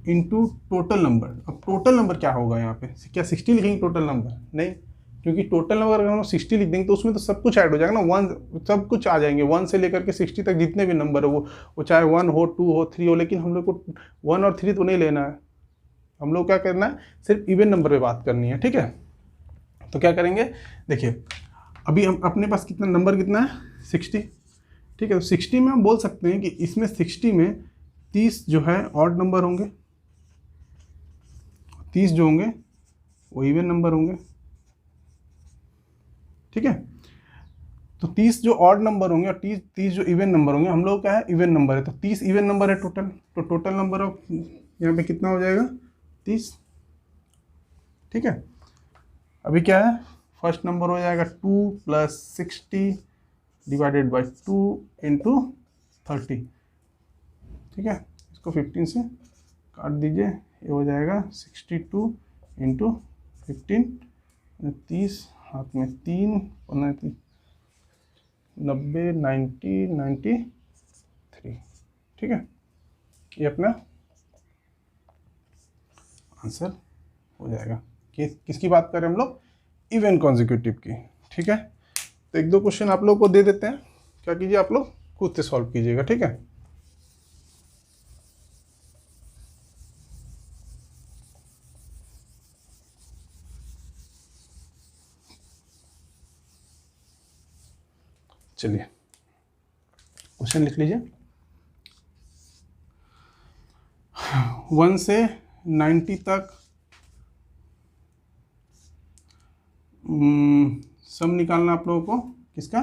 इनटू टोटल नंबर। अब टोटल नंबर क्या होगा यहाँ पे, क्या 60 लिखेंगे टोटल नंबर, नहीं, क्योंकि टोटल नंबर अगर हम 60 लिख देंगे तो उसमें तो सब कुछ ऐड हो जाएगा ना, 1 सब कुछ आ जाएंगे, 1 से लेकर के 60 तक जितने भी नंबर है वो चाहे 1 हो, 2 हो, 3 हो, लेकिन हम लोग को 1 और 3 तो नहीं लेना है। हम लोग क्या करना है, सिर्फ इवन नंबर पे बात करनी है। ठीक है, तो क्या करेंगे, देखिए अभी हम अपने पास कितना नंबर कितना है, 60। ठीक है, तो 60 में हम बोल सकते हैं कि इसमें 60 में 30 जो है ऑड नंबर होंगे, 30 जो होंगे वो इवन नंबर होंगे। ठीक है, तो 30 जो ऑड नंबर होंगे और 30 जो इवन नंबर होंगे, हम लोग क्या है, इवन नंबर है, तो 30 इवन नंबर है टोटल। तो टोटल नंबर ऑफ यहाँ पे कितना हो जाएगा, 30। ठीक है, अभी क्या है, फर्स्ट नंबर हो जाएगा 2 + 60 डिवाइडेड बाई 2 इंटू 30। ठीक है, इसको 15 से काट दीजिए, ये हो जाएगा 62 इंटू 15, 30 हाथ में 3, 90, 93। ठीक है, ये अपना आंसर हो जाएगा। किसकी बात करें हम लोग, इवन कॉन्जिक्यूटिव की। ठीक है, तो 1-2 क्वेश्चन आप लोग को दे देते हैं, क्या कीजिए आप लोग खुद से सॉल्व कीजिएगा। ठीक है, चलिए क्वेश्चन लिख लीजिए। 1 से 90 तक सम निकालना आप लोगों को, किसका,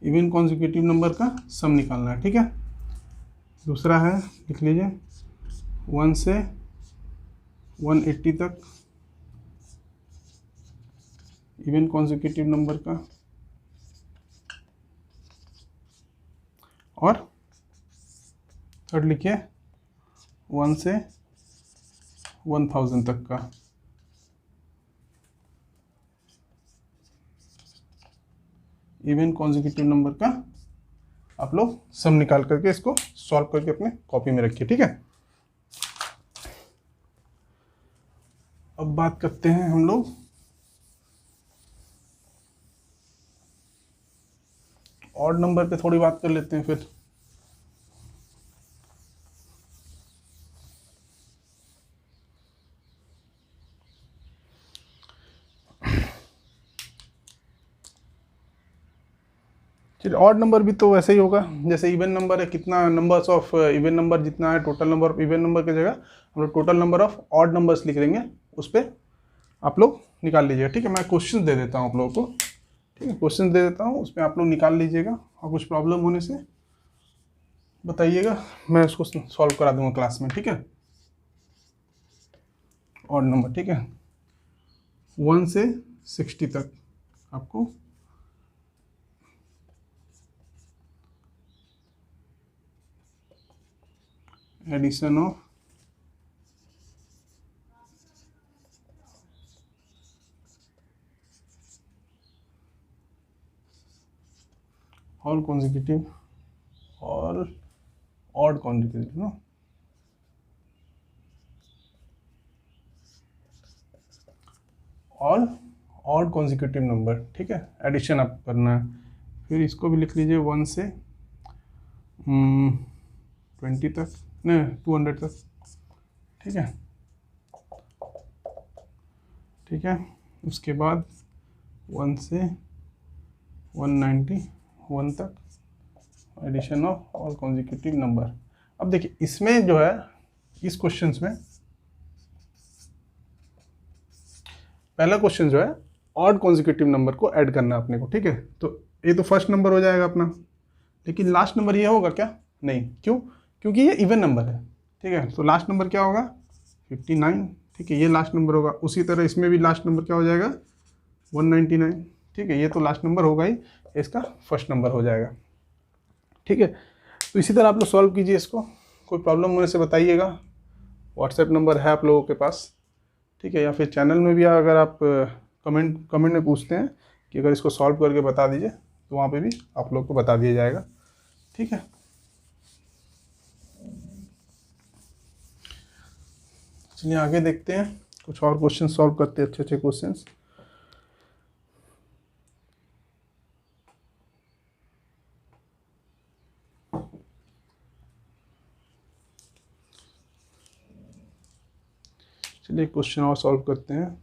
इवन कॉन्जिक्यूटिव नंबर का सम निकालना है। ठीक है, दूसरा है, लिख लीजिए 1 से 180 तक इवन कॉन्जिक्यूटिव नंबर का, और थर्ड लिखिए 1 से 1000 तक का इवन कॉन्जिक्यूटिव नंबर का आप लोग सम निकाल करके इसको सॉल्व करके अपने कॉपी में रखिए। ठीक है, अब बात करते हैं हम लोग ऑड नंबर पे, थोड़ी बात कर लेते हैं फिर। चलिए, ऑड नंबर भी तो वैसे ही होगा जैसे इवन नंबर है, कितना नंबर्स ऑफ इवन नंबर जितना है total number of even number की जगह हम लोग total number of odd numbers लिख देंगे, उस पर आप लोग निकाल लीजिएगा। ठीक है, मैं क्वेश्चन दे देता हूँ आप लोगों को। ठीक है, क्वेश्चन दे देता हूँ, उसमें आप लोग निकाल लीजिएगा, और कुछ प्रॉब्लम होने से बताइएगा, मैं उसको सॉल्व करा दूंगा क्लास में। ठीक है, ऑड नंबर, ठीक है, 1 से 60 तक आपको एडिशन ऑफ ऑल कॉन्जिक्यूटिव और ऑड कॉन्जिक्यूटिव ना, ऑल ऑड कॉन्जिक्यूटिव नंबर, ठीक है, एडिशन आप करना है। फिर इसको भी लिख लीजिए 1 से 20 तक, नहीं 200 तक, ठीक है, ठीक है। उसके बाद 1 से 191 तक addition of all consecutive number. अब देखिए इसमें जो है, इस क्वेश्चंस में पहला क्वेश्चन जो है ऑड कॉन्जिक्यूटिव नंबर को ऐड करना है अपने को, ठीक है। तो ये तो फर्स्ट नंबर हो जाएगा अपना, लेकिन लास्ट नंबर ये होगा क्या? नहीं, क्यों? क्योंकि ये इवन नंबर है, ठीक है। तो लास्ट नंबर क्या होगा? 59, ठीक है, ये लास्ट नंबर होगा। उसी तरह इसमें भी लास्ट नंबर क्या हो जाएगा? 199, ठीक है, ये तो लास्ट नंबर होगा ही, इसका फर्स्ट नंबर हो जाएगा, ठीक है। तो इसी तरह आप लोग सॉल्व कीजिए इसको, कोई प्रॉब्लम होने से बताइएगा। व्हाट्सएप नंबर है आप लोगों के पास, ठीक है, या फिर चैनल में भी अगर आप कमेंट में पूछते हैं कि अगर इसको सॉल्व करके बता दीजिए, तो वहाँ पे भी आप लोग को बता दिया जाएगा, ठीक है। चलिए आगे देखते हैं, कुछ और क्वेश्चन सॉल्व करते हैं, अच्छे अच्छे क्वेश्चंस। चलिए क्वेश्चन और सॉल्व करते हैं।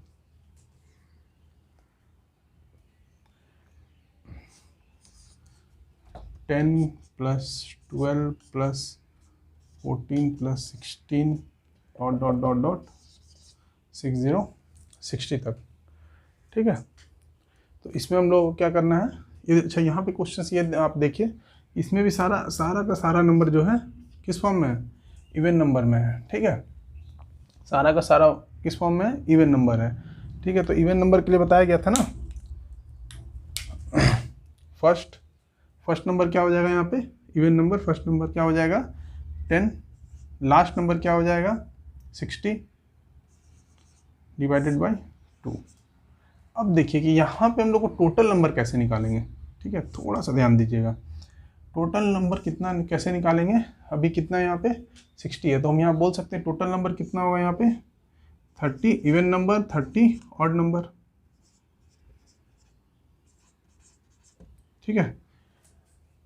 Ten plus 12 plus 14 plus 16 dot dot dot dot 60 तक, ठीक है। तो इसमें हम लोग क्या करना है, ये अच्छा यहाँ पे क्वेश्चन ये आप देखिए, इसमें भी सारा का सारा नंबर जो है किस फॉर्म में है? इवन नंबर में है, ठीक है। सारा का सारा किस फॉर्म में है? इवन नंबर है, ठीक है। तो इवन नंबर के लिए बताया गया था ना, फर्स्ट नंबर क्या हो जाएगा यहाँ पे? इवन नंबर फर्स्ट नंबर क्या हो जाएगा? 10, लास्ट नंबर क्या हो जाएगा? 60 डिवाइडेड बाय 2। अब देखिए कि यहाँ पे हम लोग को टोटल नंबर कैसे निकालेंगे, ठीक है, थोड़ा सा ध्यान दीजिएगा। टोटल नंबर कितना कैसे निकालेंगे? अभी कितना है यहाँ पे? 60 है, तो हम यहाँ बोल सकते हैं टोटल नंबर कितना होगा यहाँ पे? 30 इवन नंबर, 30 ऑड नंबर, ठीक है।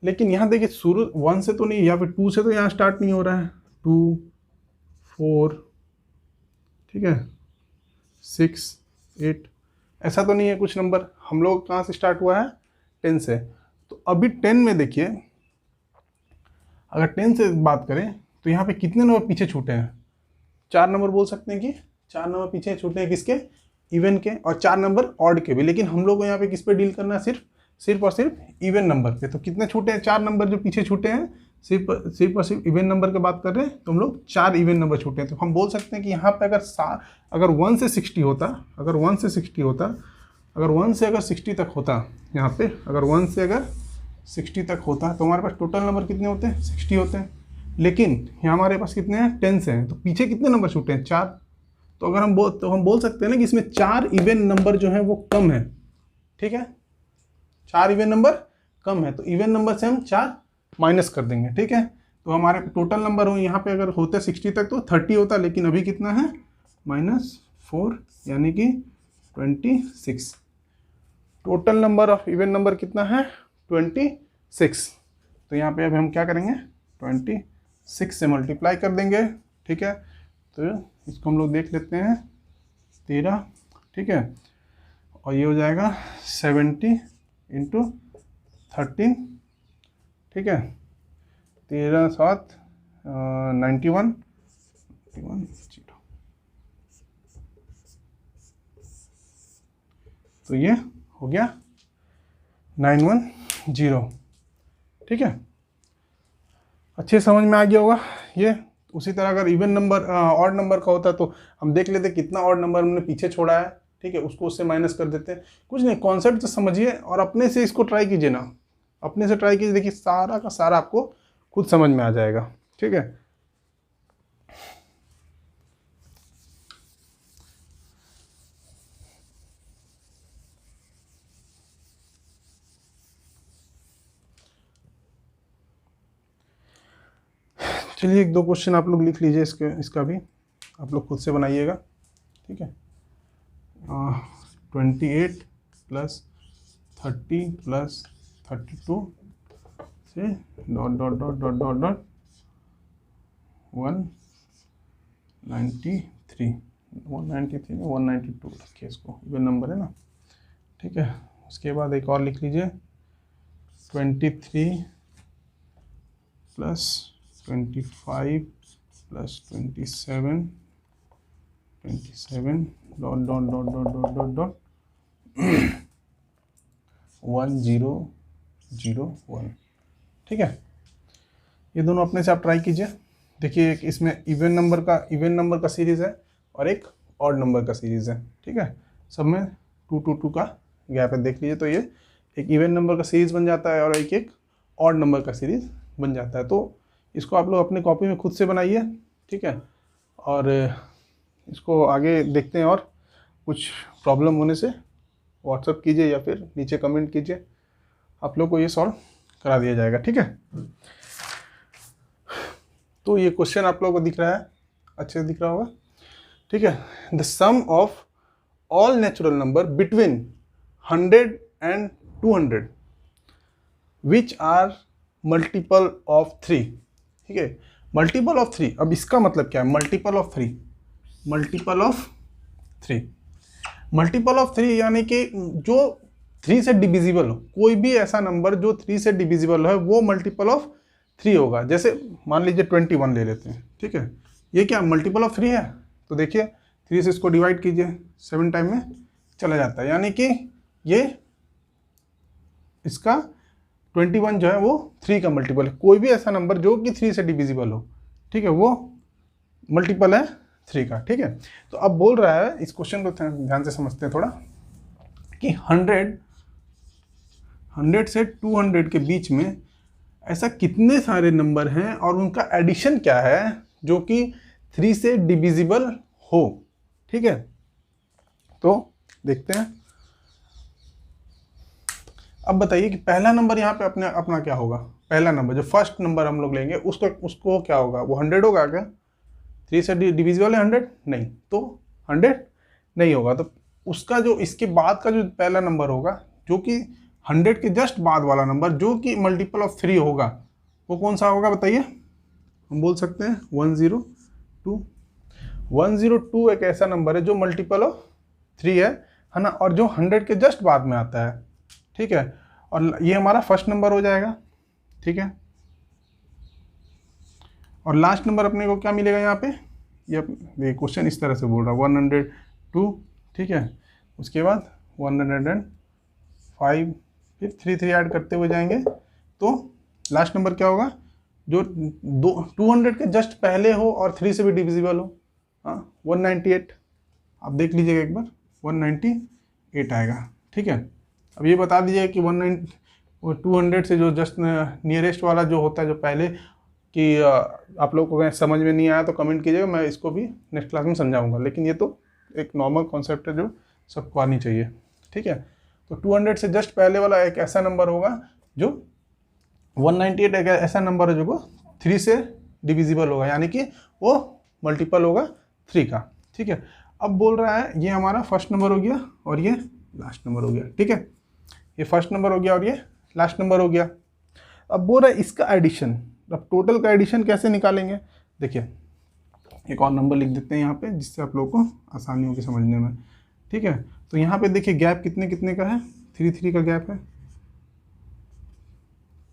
लेकिन यहाँ देखिए शुरू 1 से तो नहीं, या फिर 2 से तो यहाँ स्टार्ट नहीं हो रहा है। 2, 4, ठीक है, 6, 8, ऐसा तो नहीं है कुछ नंबर। हम लोग कहाँ से स्टार्ट हुआ है? 10 से। तो अभी 10 में देखिए, अगर 10 से बात करें तो यहाँ पे कितने नंबर पीछे छूटे हैं? 4 नंबर बोल सकते हैं कि 4 नंबर पीछे छूटे हैं, किसके? इवन के, और 4 नंबर ऑड के भी। लेकिन हम लोग को यहाँ पे किस पे डील करना है? सिर्फ और सिर्फ इवन नंबर पे। तो कितने छूटे हैं? 4 नंबर जो पीछे छूटे हैं, सिर्फ और सिर्फ इवन नंबर की बात कर रहे हैं, तो हम लोग 4 इवन नंबर छूटे हैं। तो हम बोल सकते हैं कि यहाँ पे अगर 1 से 60 होता, अगर 1 से 60 तक होता यहाँ पे, अगर 1 से अगर 60 तक होता, तो हमारे पास टोटल नंबर कितने होते हैं? 60 होते हैं। लेकिन यहाँ हमारे पास कितने हैं? 10 से हैं, तो पीछे कितने नंबर छूटे हैं? 4। तो अगर हम बोल सकते हैं ना कि इसमें 4 इवन नंबर जो है वो कम है, ठीक है, 4 इवन नंबर कम है। तो इवन नंबर से हम 4 माइनस कर देंगे, ठीक है। तो हमारे टोटल नंबर हो यहाँ पे अगर होते 60 तक तो 30 होता, लेकिन अभी कितना है? -4, यानी कि 26। Total number of even number कितना है? 26। तो यहाँ पे अब हम क्या करेंगे? 26 से मल्टीप्लाई कर देंगे, ठीक है। तो इसको हम लोग देख लेते हैं, 13, ठीक है, और ये हो जाएगा 70 × 13, ठीक है, 13 7 91 0। तो ये हो गया 910, ठीक है। अच्छे समझ में आ गया होगा ये। उसी तरह अगर इवन नंबर ऑड नंबर का होता तो हम देख लेते कितना ऑड नंबर हमने पीछे छोड़ा है, ठीक है, उसको उससे माइनस कर देते हैं। कुछ नहीं, कॉन्सेप्ट तो समझिए और अपने से इसको ट्राई कीजिए ना, अपने से ट्राई कीजिए, देखिए सारा का सारा आपको खुद समझ में आ जाएगा, ठीक है। चलिए एक दो क्वेश्चन आप लोग लिख लीजिए, इसका भी आप लोग खुद से बनाइएगा, ठीक है। 28 + 30 + 32 से dot dot dot dot dot dot 192 रखिए, इसको इवन नंबर है ना, ठीक है। उसके बाद एक और लिख लीजिए 23 + 25 + 27 dot dot dot dot dot dot dot 1001, ठीक है। ये दोनों अपने से आप ट्राई कीजिए। देखिए एक इसमें इवन नंबर का सीरीज़ है और एक ऑड नंबर का सीरीज़ है, ठीक है। सब में 2 2 2 का गैप है, देख लीजिए। तो ये एक इवन नंबर का सीरीज़ बन जाता है और एक ऑड नंबर का सीरीज़ बन जाता है। तो इसको आप लोग अपने कॉपी में खुद से बनाइए, ठीक है। और इसको आगे देखते हैं, और कुछ प्रॉब्लम होने से व्हाट्सअप कीजिए या फिर नीचे कमेंट कीजिए, आप लोग को ये सॉल्व करा दिया जाएगा, ठीक है। तो ये क्वेश्चन आप लोगों को दिख रहा है, अच्छे से दिख रहा होगा, ठीक है। The sum of all natural number between 100 and 200 which are multiple of 3, ठीक है। मल्टीपल ऑफ 3, अब इसका मतलब क्या है? मल्टीपल ऑफ 3 मल्टीपल ऑफ 3 यानी कि जो 3 से डिविजिबल हो, कोई भी ऐसा नंबर जो 3 से डिविजिबल है वो मल्टीपल ऑफ 3 होगा। जैसे मान लीजिए 21 ले लेते हैं, ठीक है। ये क्या मल्टीपल ऑफ 3 है? तो देखिए 3 से इसको डिवाइड कीजिए, 7 टाइम में चला जाता है, यानी कि ये इसका 21 जो है वो 3 का मल्टीपल है। कोई भी ऐसा नंबर जो कि 3 से डिविजिबल हो, ठीक है, वो मल्टीपल है 3 का, ठीक है। तो अब बोल रहा है, इस क्वेश्चन को ध्यान से समझते हैं थोड़ा, कि 100 से 200 के बीच में ऐसा कितने सारे नंबर हैं और उनका एडिशन क्या है जो कि 3 से डिविजिबल हो, ठीक है। तो देखते हैं। अब बताइए कि पहला नंबर यहाँ पे अपना क्या होगा? पहला नंबर जो फर्स्ट नंबर हम लोग लेंगे उसको क्या होगा? वो 100 होगा क्या? 3 से डिविजिबल है 100? नहीं, तो 100 नहीं होगा। तो उसका जो इसके बाद का जो पहला नंबर होगा, जो कि 100 के जस्ट बाद वाला नंबर जो कि मल्टीपल ऑफ 3 होगा, वो कौन सा होगा बताइए? हम बोल सकते हैं 102। 102 एक ऐसा नंबर है जो मल्टीपल ऑफ 3 है ना, और जो 100 के जस्ट बाद में आता है, ठीक है। और ये हमारा फर्स्ट नंबर हो जाएगा, ठीक है। और लास्ट नंबर अपने को क्या मिलेगा यहाँ पे? ये क्वेश्चन इस तरह से बोल रहा है 102, ठीक है। उसके बाद 105, फिर 3 ऐड करते हुए जाएंगे, तो लास्ट नंबर क्या होगा? जो 200 के जस्ट पहले हो और 3 से भी डिविजिबल हो, हाँ, 198। आप देख लीजिएगा एक बार, 198 आएगा, ठीक है। अब ये बता दीजिए कि 200 से जो जस्ट नियरेस्ट वाला जो होता है, जो पहले कि आप लोगों को समझ में नहीं आया तो कमेंट कीजिएगा, मैं इसको भी नेक्स्ट क्लास में समझाऊंगा। लेकिन ये तो एक नॉर्मल कॉन्सेप्ट है जो सबको आनी चाहिए, ठीक है। तो 200 से जस्ट पहले वाला एक ऐसा नंबर होगा जो 198 एक ऐसा नंबर है जो 3 से डिविजिबल होगा, यानी कि वो मल्टीपल होगा 3 का, ठीक है। अब बोल रहा है ये हमारा फर्स्ट नंबर हो गया और ये लास्ट नंबर हो गया, ठीक है। ये फर्स्ट नंबर हो गया और ये लास्ट नंबर हो गया। अब बोल रहा है इसका एडिशन, अब टोटल का एडिशन कैसे निकालेंगे? देखिए एक और नंबर लिख देते हैं यहाँ पे, जिससे आप लोगों को आसानी होगी समझने में, ठीक है। तो यहाँ पे देखिए गैप कितने कितने का है? 3 3 का गैप है,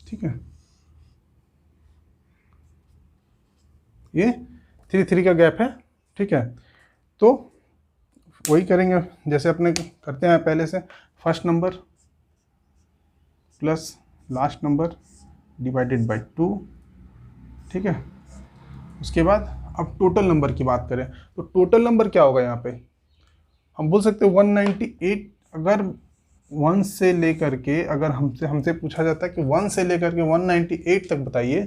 ठीक है। ये 3 3 का गैप है, ठीक है। तो वही करेंगे जैसे अपने करते हैं पहले से, first number plus last number divided by 2, ठीक है। उसके बाद अब टोटल नंबर की बात करें तो टोटल नंबर क्या होगा? यहाँ पे हम बोल सकते हैं 198। अगर 1 से लेकर के, अगर हमसे पूछा जाता है कि 1 से लेकर के 198 तक बताइए,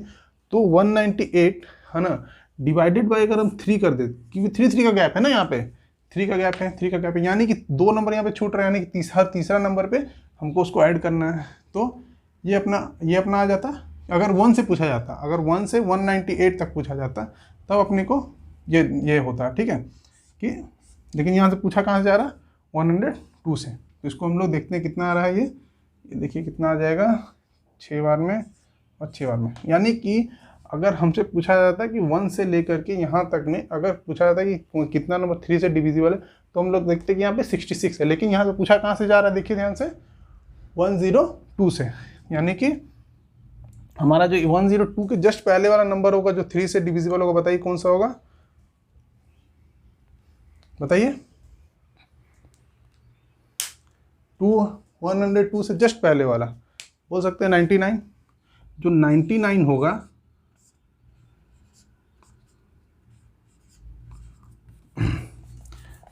तो 198 है ना, डिवाइडेड बाय अगर हम 3 कर देते, क्योंकि 3 3 का गैप है ना, यहाँ पे 3 का गैप है, 3 का गैप है, यानी कि 2 नंबर यहाँ पे छूट रहा है, यानी कि तीसरा नंबर पे हमको उसको ऐड करना है। तो ये अपना आ जाता अगर 1 से पूछा जाता, अगर 1 से 198 तक पूछा जाता तब अपने को ये होता है, ठीक है कि, लेकिन यहाँ से पूछा कहाँ से जा रहा है, 102 से। तो इसको हम लोग देखते हैं कितना आ रहा है ये देखिए कितना आ जाएगा 6 बार में और 6 बार में। यानी कि अगर हमसे पूछा जाता है कि 1 से लेकर के यहाँ तक में अगर पूछा जाता है कि कितना नंबर 3 से डिविजिबल है, तो हम लोग देखते हैं कि यहाँ पे 66 है, लेकिन यहाँ पे पूछा कहाँ से जा रहा है, देखिए ध्यान से 102 से। यानी कि हमारा जो 102 के जस्ट पहले वाला नंबर होगा जो 3 से डिविजिबल होगा, बताइए कौन सा होगा, बताइए। 102 से जस्ट पहले वाला बोल सकते हैं 99। जो 99 होगा,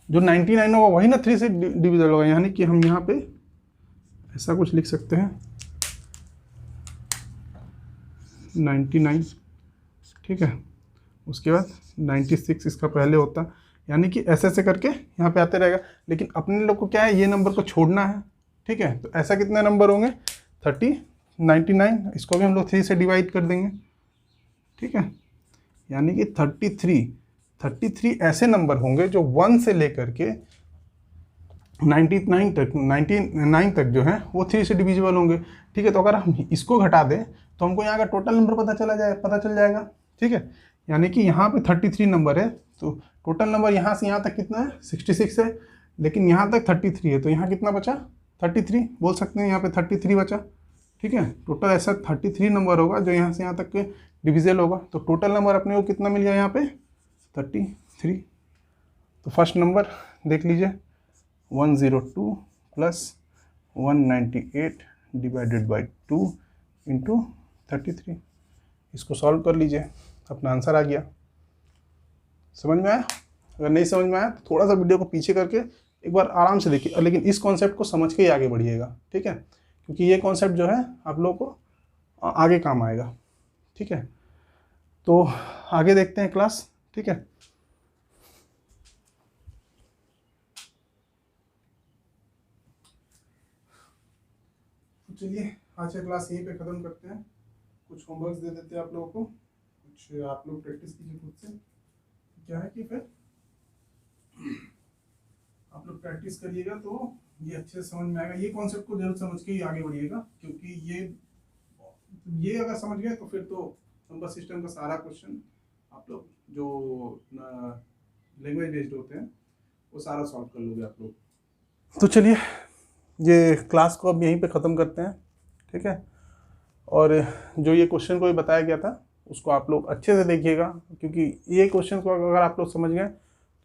जो 99 होगा वही ना 3 से डिविजिबल होगा। यानी कि हम यहाँ पे ऐसा कुछ लिख सकते हैं 99, ठीक है। उसके बाद 96 इसका पहले होता, यानी कि ऐसे ऐसे करके यहाँ पे आते रहेगा। लेकिन अपने लोग को क्या है, ये नंबर को छोड़ना है, ठीक है। तो ऐसा कितने नंबर होंगे 99, इसको भी हम लोग 3 से डिवाइड कर देंगे, ठीक है। यानी कि 33 ऐसे नंबर होंगे जो 1 से लेकर के 99 तक जो है वो 3 से डिविजिबल होंगे, ठीक है। तो अगर हम इसको घटा दें तो हमको यहाँ का टोटल नंबर पता चल जाएगा, ठीक है। यानी कि यहाँ पे 33 नंबर है, तो टोटल नंबर यहाँ से यहाँ तक कितना है 66 है, लेकिन यहाँ तक 33 है, तो यहाँ कितना बचा 33 बोल सकते हैं, यहाँ पे 33 बचा, ठीक है। टोटल ऐसा 33 नंबर होगा जो यहाँ से यहाँ तक के डिविजिबल होगा। तो टोटल नंबर अपने को कितना मिल गया यहाँ पे 33। तो फर्स्ट नंबर देख लीजिए 102 प्लस 198 डिवाइडेड बाई 2 इंटू 33। इसको सॉल्व कर लीजिए, अपना आंसर आ गया। समझ में आया? अगर नहीं समझ में आया तो थोड़ा सा वीडियो को पीछे करके एक बार आराम से देखिए, लेकिन इस कॉन्सेप्ट को समझ के ही आगे बढ़िएगा, ठीक है। क्योंकि ये कॉन्सेप्ट जो है आप लोगों को आगे काम आएगा, ठीक है। तो आगे देखते हैं क्लास, ठीक है। तो चलिए आज का क्लास यहीं पे ख़त्म करते हैं। कुछ होमवर्क दे देते हैं आप लोगों को, कुछ आप लोग प्रैक्टिस कीजिए खुद से। क्या है कि फिर आप लोग प्रैक्टिस करिएगा तो ये अच्छे से समझ में आएगा। ये कॉन्सेप्ट को जरूर समझ के ही आगे बढ़िएगा, क्योंकि ये अगर समझ गए तो फिर तो नंबर सिस्टम का सारा क्वेश्चन आप लोग जो लैंग्वेज बेस्ड होते हैं वो सारा सॉल्व कर लोगे आप लोग। तो चलिए ये क्लास को अब यहीं पे ख़त्म करते हैं, ठीक है। और जो ये क्वेश्चन को बताया गया था उसको आप लोग अच्छे से देखिएगा, क्योंकि ये क्वेश्चन को अगर आप लोग समझ गए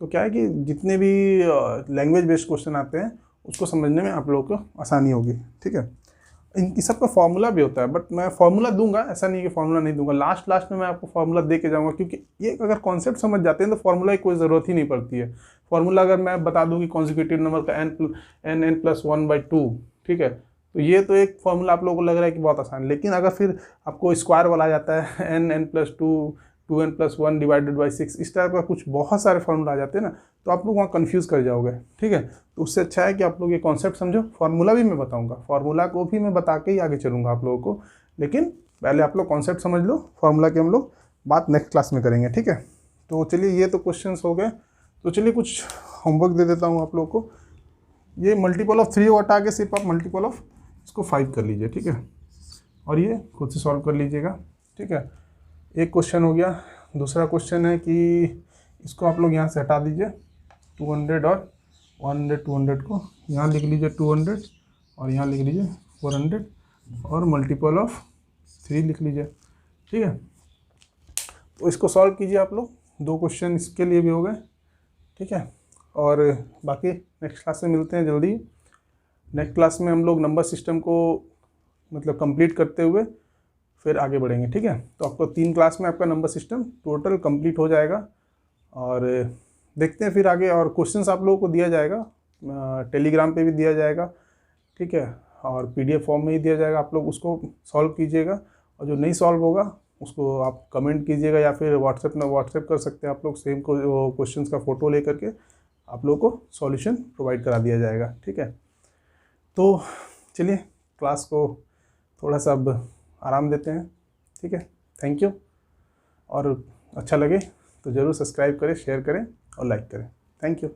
तो क्या है कि जितने भी लैंग्वेज बेस्ड क्वेश्चन आते हैं उसको समझने में आप लोगों को आसानी होगी, ठीक है। इन सब का फॉर्मूला भी होता है, बट मैं फॉर्मूला दूंगा, ऐसा नहीं कि फॉर्मूला नहीं दूंगा, लास्ट में मैं आपको फॉर्मूला दे के जाऊँगा, क्योंकि ये अगर कॉन्सेप्ट समझ जाते हैं तो फॉर्मूला की कोई ज़रूरत ही नहीं पड़ती है। फॉर्मूला अगर मैं बता दूँ कि कॉन्जिक्यूटिव नंबर का n+1/2, ठीक है, तो ये तो एक फॉर्मूला आप लोगों को लग रहा है कि बहुत आसान है। लेकिन अगर फिर आपको स्क्वायर वाला आ जाता है n+2 2n+1 डिवाइडेड बाई 6, इस टाइप का कुछ बहुत सारे फॉर्मूला आ जाते हैं ना, तो आप लोग वहाँ कंफ्यूज कर जाओगे, ठीक है। तो उससे अच्छा है कि आप लोग ये कॉन्सेप्ट समझो। फॉर्मूला भी मैं बताऊंगा, फॉर्मूला को भी मैं बता के ही आगे चलूँगा आप लोगों को, लेकिन पहले आप लोग कॉन्सेप्ट समझ लो। फॉर्मूला की हम लोग बात नेक्स्ट क्लास में करेंगे, ठीक है। तो चलिए ये तो क्वेश्चन हो गए, तो चलिए कुछ होमवर्क दे देता हूँ आप लोगों को। ये मल्टीपल ऑफ 3 हटा के सिर्फ आप मल्टीपल ऑफ इसको 5 कर लीजिए, ठीक है, और ये खुद से सॉल्व कर लीजिएगा, ठीक है। एक क्वेश्चन हो गया। दूसरा क्वेश्चन है कि इसको आप लोग यहाँ से हटा दीजिए 200 और 100, 200 को यहाँ लिख लीजिए 200 और यहाँ लिख लीजिए 400 और मल्टीपल ऑफ 3 लिख लीजिए, ठीक है। तो इसको सॉल्व कीजिए आप लोग। 2 क्वेश्चन इसके लिए भी हो गए, ठीक है। और बाकी नेक्स्ट क्लास में मिलते हैं जल्दी। नेक्स्ट क्लास में हम लोग नंबर सिस्टम को मतलब कंप्लीट करते हुए फिर आगे बढ़ेंगे, ठीक है। तो आपको 3 क्लास में आपका नंबर सिस्टम टोटल कंप्लीट हो जाएगा, और देखते हैं फिर आगे। और क्वेश्चंस आप लोगों को दिया जाएगा, टेलीग्राम पे भी दिया जाएगा, ठीक है, और PDF फॉर्म में ही दिया जाएगा। आप लोग उसको सॉल्व कीजिएगा, और जो नहीं सॉल्व होगा उसको आप कमेंट कीजिएगा, या फिर व्हाट्सएप कर सकते हैं आप लोग। सेम क्वेश्चन का फ़ोटो ले करके आप लोगों को सॉल्यूशन प्रोवाइड करा दिया जाएगा, ठीक है। तो चलिए क्लास को थोड़ा सा अब आराम देते हैं, ठीक है, थैंक यू। और अच्छा लगे तो ज़रूर सब्सक्राइब करें, शेयर करें और लाइक करें। Thank you.